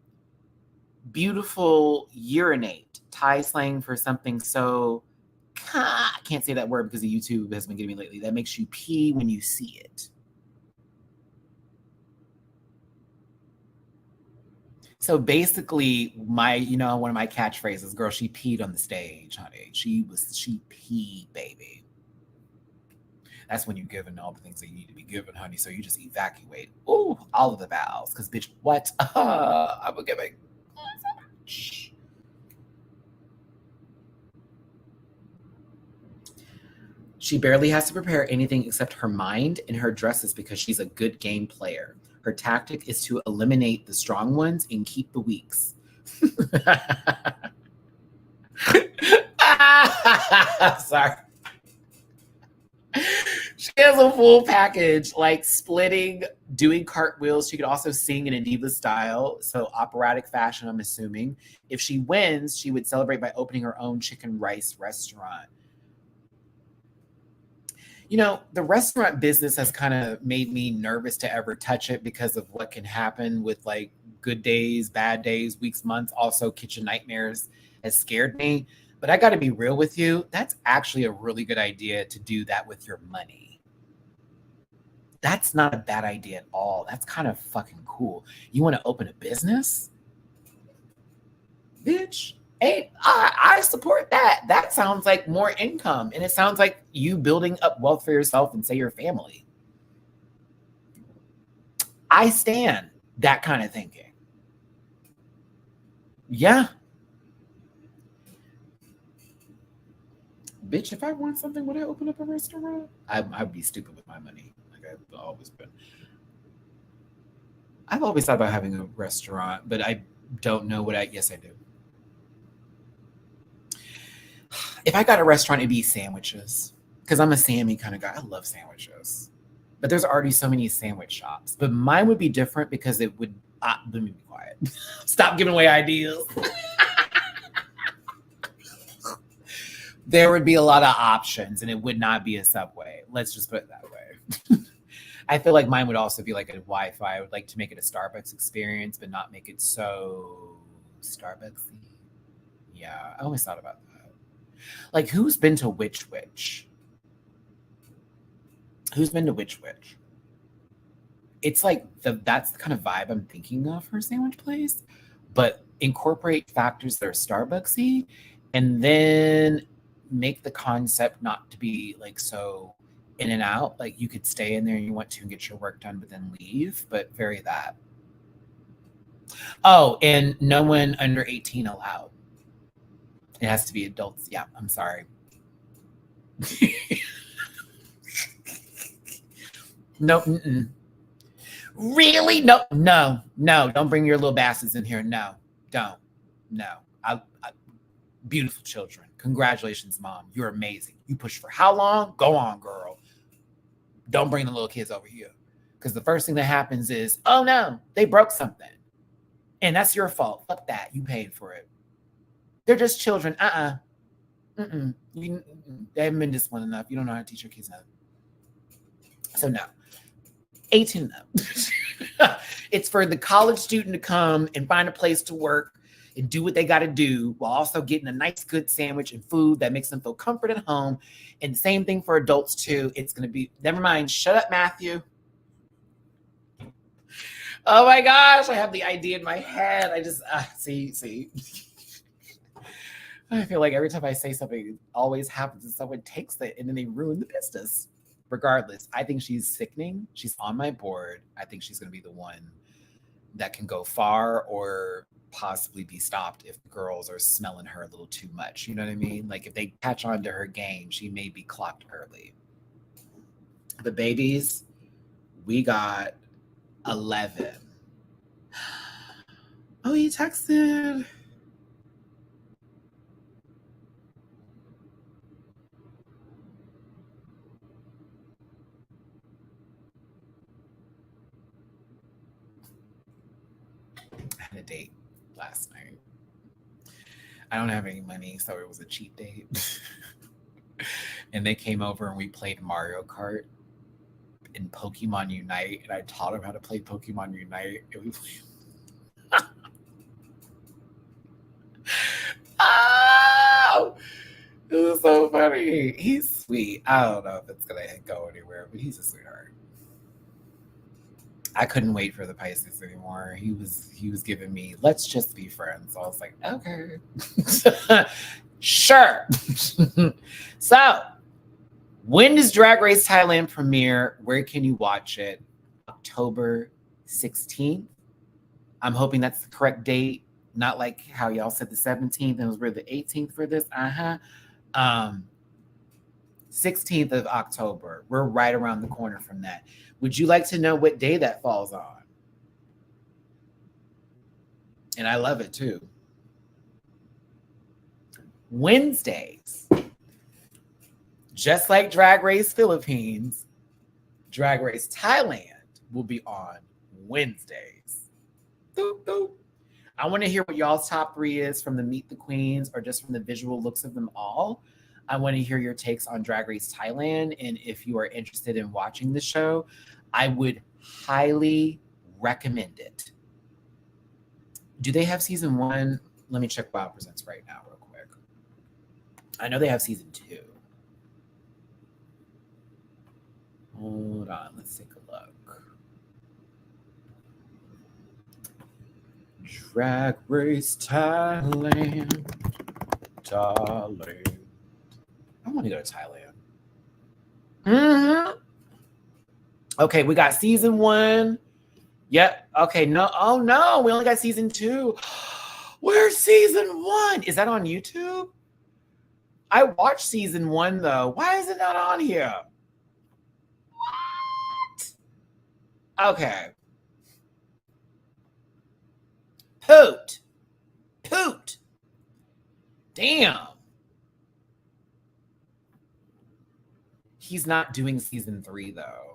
beautiful urinate. Thai slang for something so, I can't say that word because the YouTube has been getting me lately. That makes you pee when you see it. So basically, one of my catchphrases, girl, she peed on the stage, honey. She peed, baby. That's when you're given all the things that you need to be given, honey. So you just evacuate. Ooh, all of the vows. Because, bitch, what? I'm giving so much. She barely has to prepare anything except her mind and her dresses because she's a good game player. Her tactic is to eliminate the strong ones and keep the weaks. Sorry. She has a full package, like splitting, doing cartwheels. She could also sing in a diva style, so operatic fashion, I'm assuming. If she wins, she would celebrate by opening her own chicken rice restaurant. You know, the restaurant business has kind of made me nervous to ever touch it because of what can happen with like good days, bad days, weeks, months. Also, kitchen nightmares has scared me. But I got to be real with you. That's actually a really good idea to do that with your money. That's not a bad idea at all. That's kind of fucking cool. You want to open a business? Bitch. Hey, I support that. That sounds like more income. And it sounds like you building up wealth for yourself and say your family. I stand that kind of thinking. Yeah. Bitch, if I want something, would I open up a restaurant? I'd be stupid with my money. Like I've always been. I've always thought about having a restaurant, but I don't know yes, I do. If I got a restaurant, it'd be sandwiches. Because I'm a Sammy kind of guy. I love sandwiches. But there's already so many sandwich shops. But mine would be different because it would... let me be quiet. Stop giving away ideas. There would be a lot of options and it would not be a Subway. Let's just put it that way. I feel like mine would also be like a Wi-Fi. I would like to make it a Starbucks experience, but not make it so Starbucksy. Yeah, I always thought about that. Like, who's been to Witch Witch? Who's been to Witch Witch? It's like that's the kind of vibe I'm thinking of for a sandwich place, but incorporate factors that are Starbucksy, and then make the concept not to be like so in and out. Like you could stay in there and you want to get your work done, but then leave. But vary that. Oh, and no one under 18 allowed. It has to be adults. Yeah, I'm sorry. No. Mm-mm. Really? No. Don't bring your little bastards in here. No, don't. No. Beautiful children. Congratulations, Mom. You're amazing. You pushed for how long? Go on, girl. Don't bring the little kids over here. Because the first thing that happens is, oh no, they broke something. And that's your fault. Fuck that. You paid for it. They're just children. They haven't been disciplined enough. You don't know how to teach your kids that. So no. 18 and up. It's for the college student to come and find a place to work and do what they got to do while also getting a nice, good sandwich and food that makes them feel comfort at home. And same thing for adults too. It's going to be, never mind. Shut up, Matthew. Oh my gosh. I have the idea in my head. I just, see. I feel like every time I say something, it always happens and someone takes it and then they ruin the business. Regardless, I think she's sickening. She's on my board. I think she's going to be the one that can go far or possibly be stopped if girls are smelling her a little too much. You know what I mean? Like if they catch on to her game, she may be clocked early. The babies, we got 11. Oh, he texted. I had a date last night. I don't have any money, so it was a cheap date. And they came over and we played Mario Kart and Pokemon Unite, and I taught them how to play Pokemon Unite. And we played. Oh, it was so funny. He's sweet. I don't know if it's gonna go anywhere, but he's a sweetheart. I couldn't wait for the Pisces anymore. He was giving me, let's just be friends. So I was like, okay. Sure. So, when does Drag Race Thailand premiere? Where can you watch it? October 16th. I'm hoping that's the correct date. Not like how y'all said the 17th and it was really the 18th for this. 16th of October. We're right around the corner from that. Would you like to know what day that falls on? And I love it too. Wednesdays. Just like Drag Race Philippines, Drag Race Thailand will be on Wednesdays. Boop, boop. I want to hear what y'all's top 3 is from the Meet the Queens or just from the visual looks of them all. I want to hear your takes on Drag Race Thailand. And if you are interested in watching the show, I would highly recommend it. Do they have season 1? Let me check Wow Presents right now real quick. I know they have season 2. Hold on, let's take a look. Drag Race Thailand. Thailand. I want to go to Thailand. Okay, we got season 1. Yep. Okay, no. Oh, no. We only got season 2. Where's season 1? Is that on YouTube? I watched season 1, though. Why is it not on here? What? Okay. Poot. Damn. He's not doing season 3, though.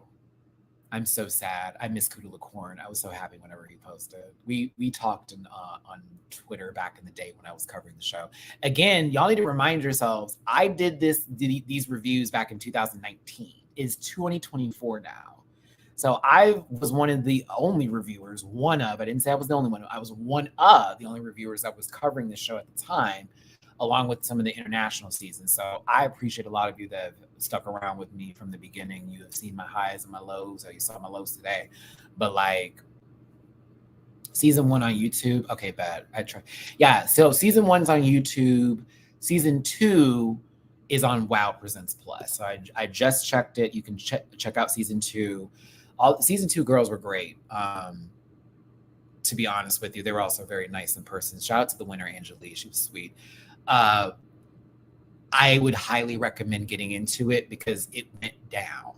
I'm so sad. I miss Kuda Lacorn. I was so happy whenever he posted. We talked on Twitter back in the day when I was covering the show. Again, y'all need to remind yourselves, I did these reviews back in 2019. It's 2024 now. So I was one of the only reviewers, I didn't say I was the only one. I was one of the only reviewers that was covering the show at the time, along with some of the international seasons. So I appreciate a lot of you that have stuck around with me from the beginning. You have seen my highs and my lows. You saw my lows today. But like season 1 on YouTube. Okay, bad. I try. Yeah, so season 1's on YouTube. Season 2 is on Wow Presents Plus. So I just checked it. You can check out season 2. Season 2 girls were great. To be honest with you, they were also very nice in person. Shout out to the winner, Angelique. She was sweet. I would highly recommend getting into it because it went down.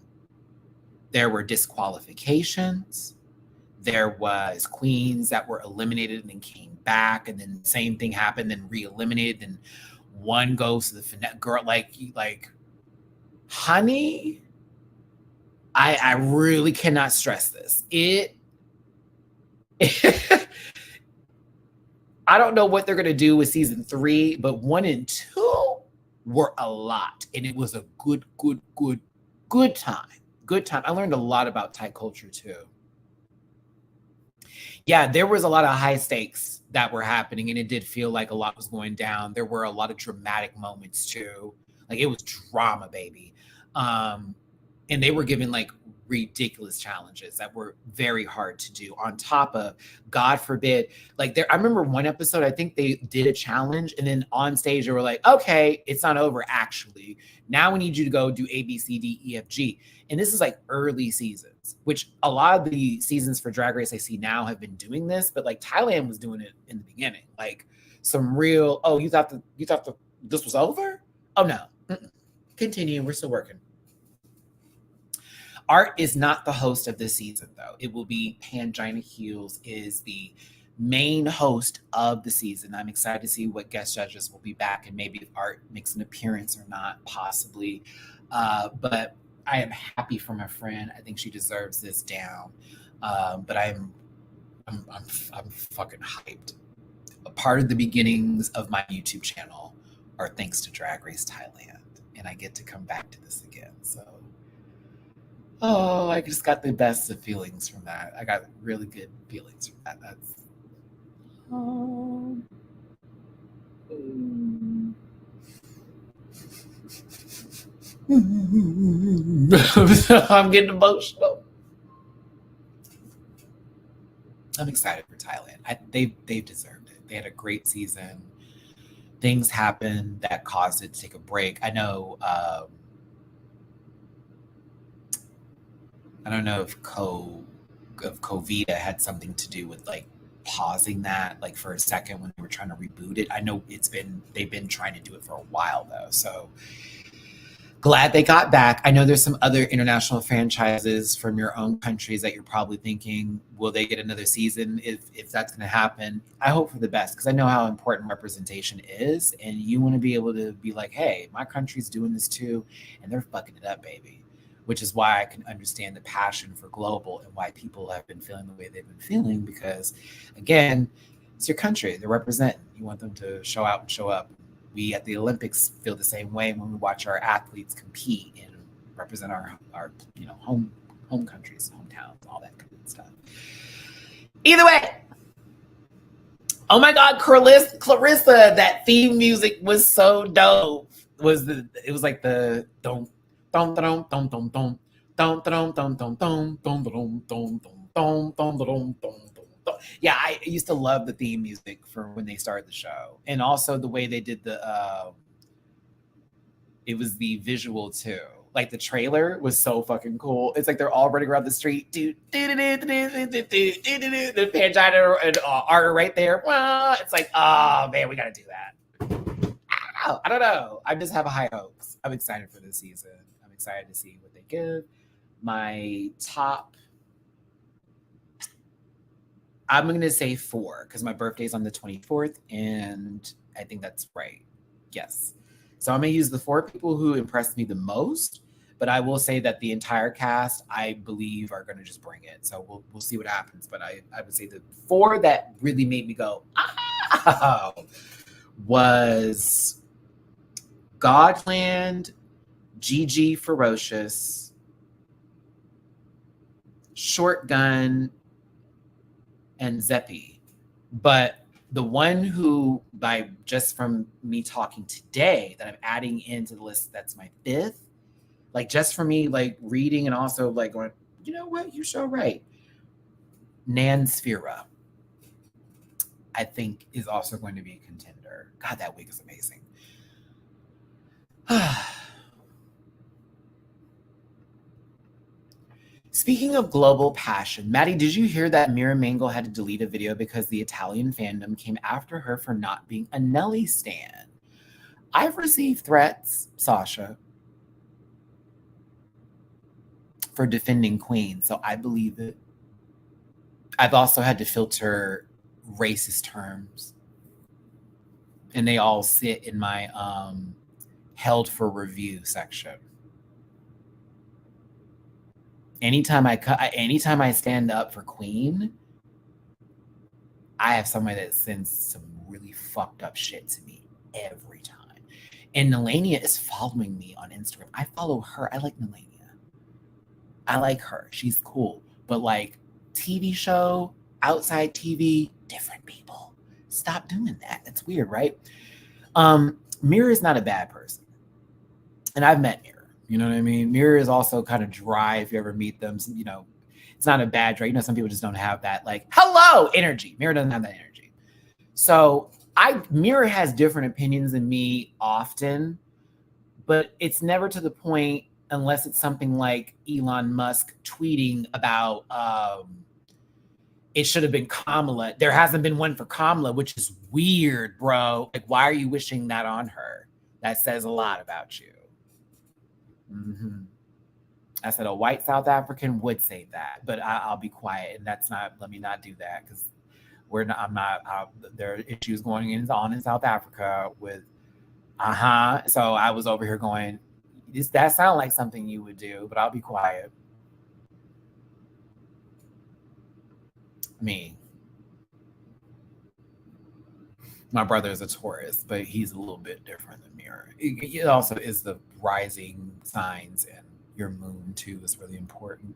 There were disqualifications. There was queens that were eliminated and then came back, and then the same thing happened, then re-eliminated, then one goes to the finale. Girl, like, honey, I really cannot stress this. I don't know what they're going to do with season 3, but 1 and 2 were a lot. And it was a good time. Good time. I learned a lot about Thai culture too. Yeah, there was a lot of high stakes that were happening, and it did feel like a lot was going down. There were a lot of dramatic moments too. Like it was drama, baby. And they were given like ridiculous challenges that were very hard to do on top of, God forbid, like I remember one episode, I think they did a challenge and then on stage they were like, okay, it's not over actually. Now we need you to go do A, B, C, D, E, F, G. And this is like early seasons, which a lot of the seasons for Drag Race I see now have been doing this, but like Thailand was doing it in the beginning. Like some real, oh, you thought this was over? Oh no. Mm-mm. Continue, we're still working. Art is not the host of this season, though. It will be Pangina Heals is the main host of the season. I'm excited to see what guest judges will be back and maybe if Art makes an appearance or not, possibly. But I am happy for my friend. I think she deserves this down. But I'm fucking hyped. A part of the beginnings of my YouTube channel are thanks to Drag Race Thailand, and I get to come back to this again. So. Oh, I just got the best of feelings from that. I got really good feelings from that. That's I'm getting emotional. I'm excited for Thailand. They've deserved it. They had a great season. Things happened that caused it to take a break. I know. I don't know if Covita had something to do with like pausing that like for a second when they were trying to reboot it. I know they've been trying to do it for a while though. So glad they got back. I know there's some other international franchises from your own countries that you're probably thinking, will they get another season? If that's going to happen, I hope for the best because I know how important representation is, and you want to be able to be like, hey, my country's doing this too, and they're fucking it up, baby. Which is why I can understand the passion for global and why people have been feeling the way they've been feeling because, again, it's your country. They're representing. You want them to show out and show up. We at the Olympics feel the same way when we watch our athletes compete and represent our home countries, hometowns, all that kind of stuff. Either way, oh my God, Clarissa, that theme music was so dope. It was like the don't. Yeah, I used to love the theme music for when they started the show, and also the way they did it was the visual too. Like the trailer was so fucking cool. It's like they're all running around the street. The Pangina and Art right there. It's like, oh man, we gotta do that. I don't know. I just have high hopes. I'm excited for this season. I'm excited to see what they give. My top, I'm going to say 4 because my birthday's on the 24th, and I think that's right. Yes. So I'm going to use the 4 people who impressed me the most, but I will say that the entire cast, I believe, are going to just bring it. So we'll see what happens. But I would say the 4 that really made me go, ah, was Godland, Gigi Ferocious, Shotgun, and Zeppi. But the one who, just from me talking today, that I'm adding into the list, that's my 5th, like just for me, like reading and also like going, you know what, you're so right. Nan Sphera, I think, is also going to be a contender. God, that wig is amazing. Speaking of global passion, Maddie, did you hear that Mira Mangle had to delete a video because the Italian fandom came after her for not being a Nelly stan? I've received threats, Sasha, for defending Queen, so I believe it. I've also had to filter racist terms, and they all sit in my held for review section. Anytime I stand up for Queen, I have somebody that sends some really fucked up shit to me every time. And Nelania is following me on Instagram. I follow her. I like Nelania. I like her. She's cool. But like TV show, outside TV, different people. Stop doing that. That's weird, right? Mirror is not a bad person. And I've met Mirror. You know what I mean? Mirror is also kind of dry if you ever meet them. You know, it's not a bad dry. You know, some people just don't have that like, hello energy. Mirror doesn't have that energy. So Mirror has different opinions than me often, but it's never to the point unless it's something like Elon Musk tweeting about it should have been Kamala. There hasn't been one for Kamala, which is weird, bro. Like, why are you wishing that on her? That says a lot about you. Mm-hmm. I said a white South African would say that, but I'll be quiet. And that's not, let me not do that because there are issues going on in South Africa with, So I was over here going, that sounds like something you would do, but I'll be quiet. Me. My brother is a Taurus, but he's a little bit different than Mirror. It also is the rising signs, and your moon too is really important.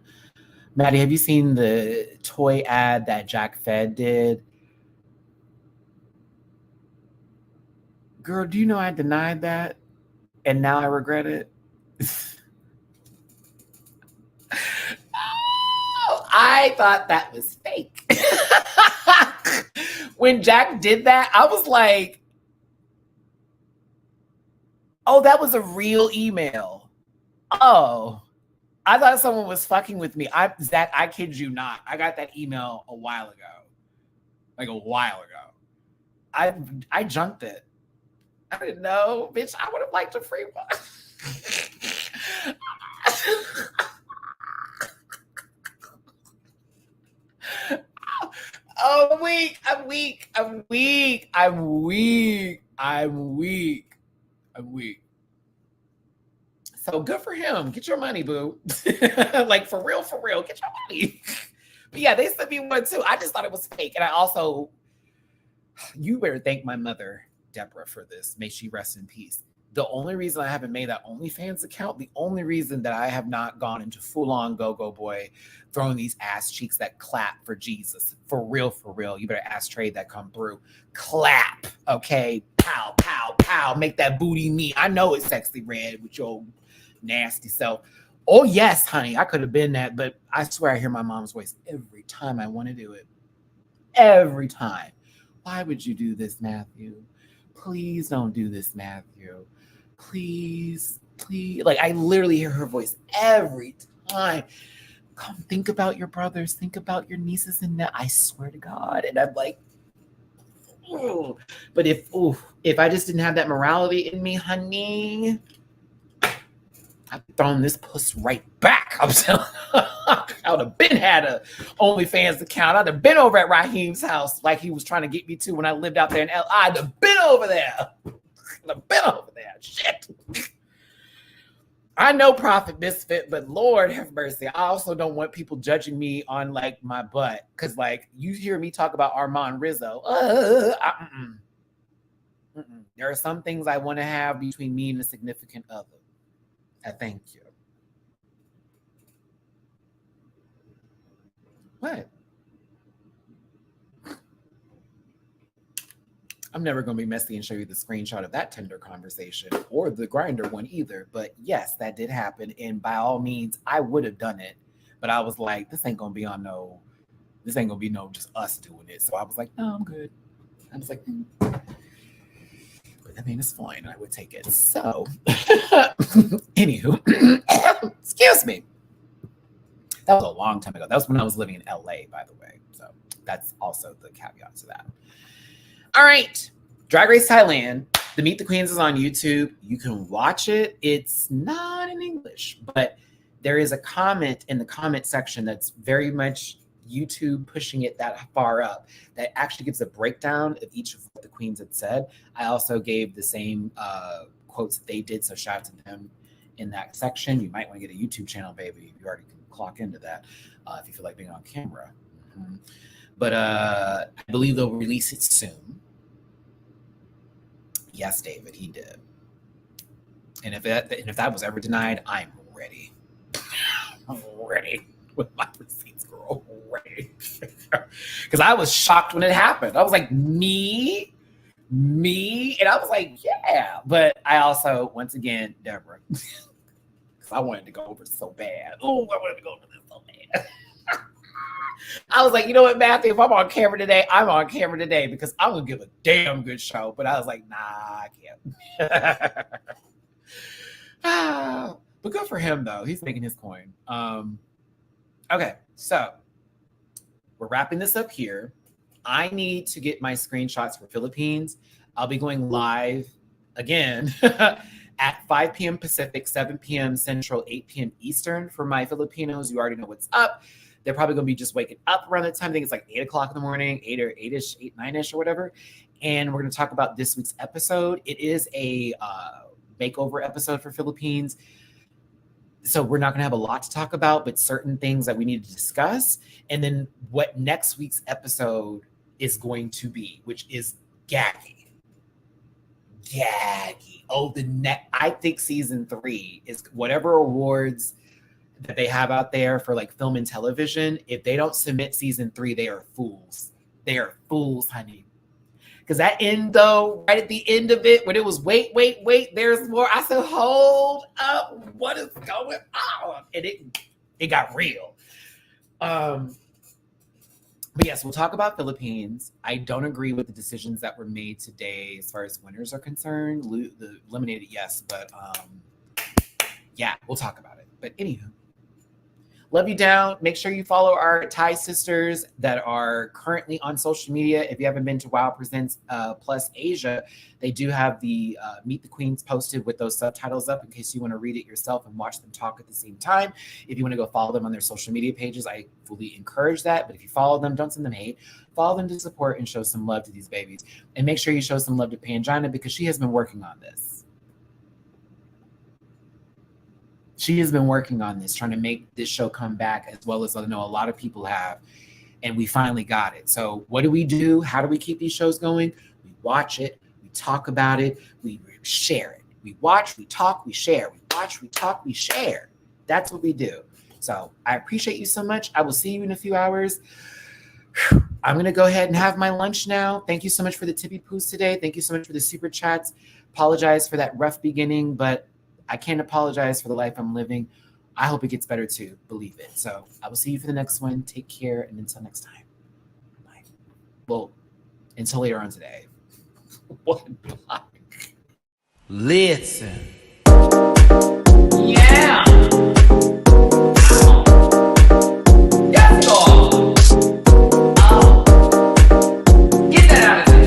Maddie, have you seen the toy ad that Jack Fed did? Girl, do you know I denied that? And now I regret it? Oh, I thought that was fake. When Jack did that, I was like, oh, that was a real email. Oh, I thought someone was fucking with me. Zach, I kid you not. I got that email a while ago. Like a while ago. I junked it. I didn't know. Bitch, I would have liked a free one. Oh, I'm weak. I'm weak. I'm weak. I'm weak. I'm weak. I'm weak. So good for him. Get your money, boo. Like for real, get your money. But yeah, they sent me one too. I just thought it was fake. And I also, you better thank my mother, Deborah, for this. May she rest in peace. The only reason I haven't made that OnlyFans account, the only reason that I have not gone into full-on go-go boy, throwing these ass cheeks that clap for Jesus. For real. You better ask Trade that come through. Clap, okay? Pow, pow, pow. Make that booty mean. I know it's sexy red with your nasty self. Oh, yes, honey. I could have been that, but I swear I hear my mom's voice every time I want to do it. Every time. Why would you do this, Matthew? Please don't do this, Matthew. Please. Like, I literally hear her voice every time. Come, think about your brothers. Think about your nieces and that. I swear to God. And I'm like, ooh. But if I just didn't have that morality in me, honey, I've thrown this puss right back. I'm telling you, I would have been had a OnlyFans account. I'd have been over at Raheem's house like he was trying to get me to when I lived out there in LA. I'd have been over there. Shit. I know Prophet Misfit, but Lord have mercy. I also don't want people judging me on like my butt. Cause like you hear me talk about Armand Rizzo. There are some things I want to have between me and a significant other. I thank you. What? I'm never going to be messy and show you the screenshot of that Tinder conversation or the Grindr one either. But yes, that did happen. And by all means, I would have done it. But I was like, this ain't going to be just us doing it. So I was like, no, I'm good. I was like, but I mean, it's fine. I would take it. So, anywho, excuse me. That was a long time ago. That was when I was living in LA, by the way. So that's also the caveat to that. All right. Drag Race Thailand. The Meet the Queens is on YouTube. You can watch it. It's not in English, but there is a comment in the comment section that's very much YouTube pushing it that far up that actually gives a breakdown of each of what the queens had said. I also gave the same quotes that they did, so shout out to them in that section. You might want to get a YouTube channel, baby. You already can clock into that if you feel like being on camera. Mm-hmm. But I believe they'll release it soon. Yes, David, he did. And if that was ever denied, I'm ready. I'm ready with my receipts, girl. Ready. Because I was shocked when it happened. I was like, me? And I was like, yeah. But I also, once again, Deborah, because I wanted to go over so bad. Oh, I wanted to go over this so bad. I was like, you know what, Matthew, if I'm on camera today, I'm on camera today because I'm going to give a damn good show. But I was like, nah, I can't. But good for him, though. He's making his coin. Okay, so we're wrapping this up here. I need to get my screenshots for Philippines. I'll be going live again at 5 p.m. Pacific, 7 p.m. Central, 8 p.m. Eastern for my Filipinos. You already know what's up. They're probably going to be just waking up around that time. I think it's like 8 o'clock in the morning, 8 or 8-ish, 8, 9-ish or whatever. And we're going to talk about this week's episode. It is a makeover episode for Philippines. So we're not going to have a lot to talk about, but certain things that we need to discuss. And then what next week's episode is going to be, which is gaggy. Oh, I think season 3 is whatever awards that they have out there for like film and television. If they don't submit season 3, they are fools. They are fools, honey. Because that end, though, right at the end of it, when it was wait, there's more. I said, hold up, what is going on? And it got real. But yes, we'll talk about Philippines. I don't agree with the decisions that were made today as far as winners are concerned. The eliminated, yes, but yeah, we'll talk about it. But anywho, love you down. Make sure you follow our Thai sisters that are currently on social media. If you haven't been to Wow Presents Plus Asia, they do have the Meet the Queens posted with those subtitles up in case you want to read it yourself and watch them talk at the same time. If you want to go follow them on their social media pages, I fully encourage that. But if you follow them, don't send them hate. Follow them to support and show some love to these babies. And make sure you show some love to Pangina because she has been working on this. She has been working on this, trying to make this show come back as well as I know a lot of people have. And we finally got it. So what do we do? How do we keep these shows going? We watch it. We talk about it. We share it. We watch, we talk, we share. We watch, we talk, we share. That's what we do. So I appreciate you so much. I will see you in a few hours. I'm going to go ahead and have my lunch now. Thank you so much for the tippy poos today. Thank you so much for the super chats. Apologize for that rough beginning, but I can't apologize for the life I'm living. I hope it gets better too. Believe it. So I will see you for the next one. Take care. And until next time. Bye. Well, until later on today. What? Listen. Yeah. Yes, God. Get that out of there.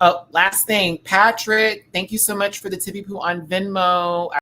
Oh, last thing, Patrick, thank you so much for the tippy poo on Venmo.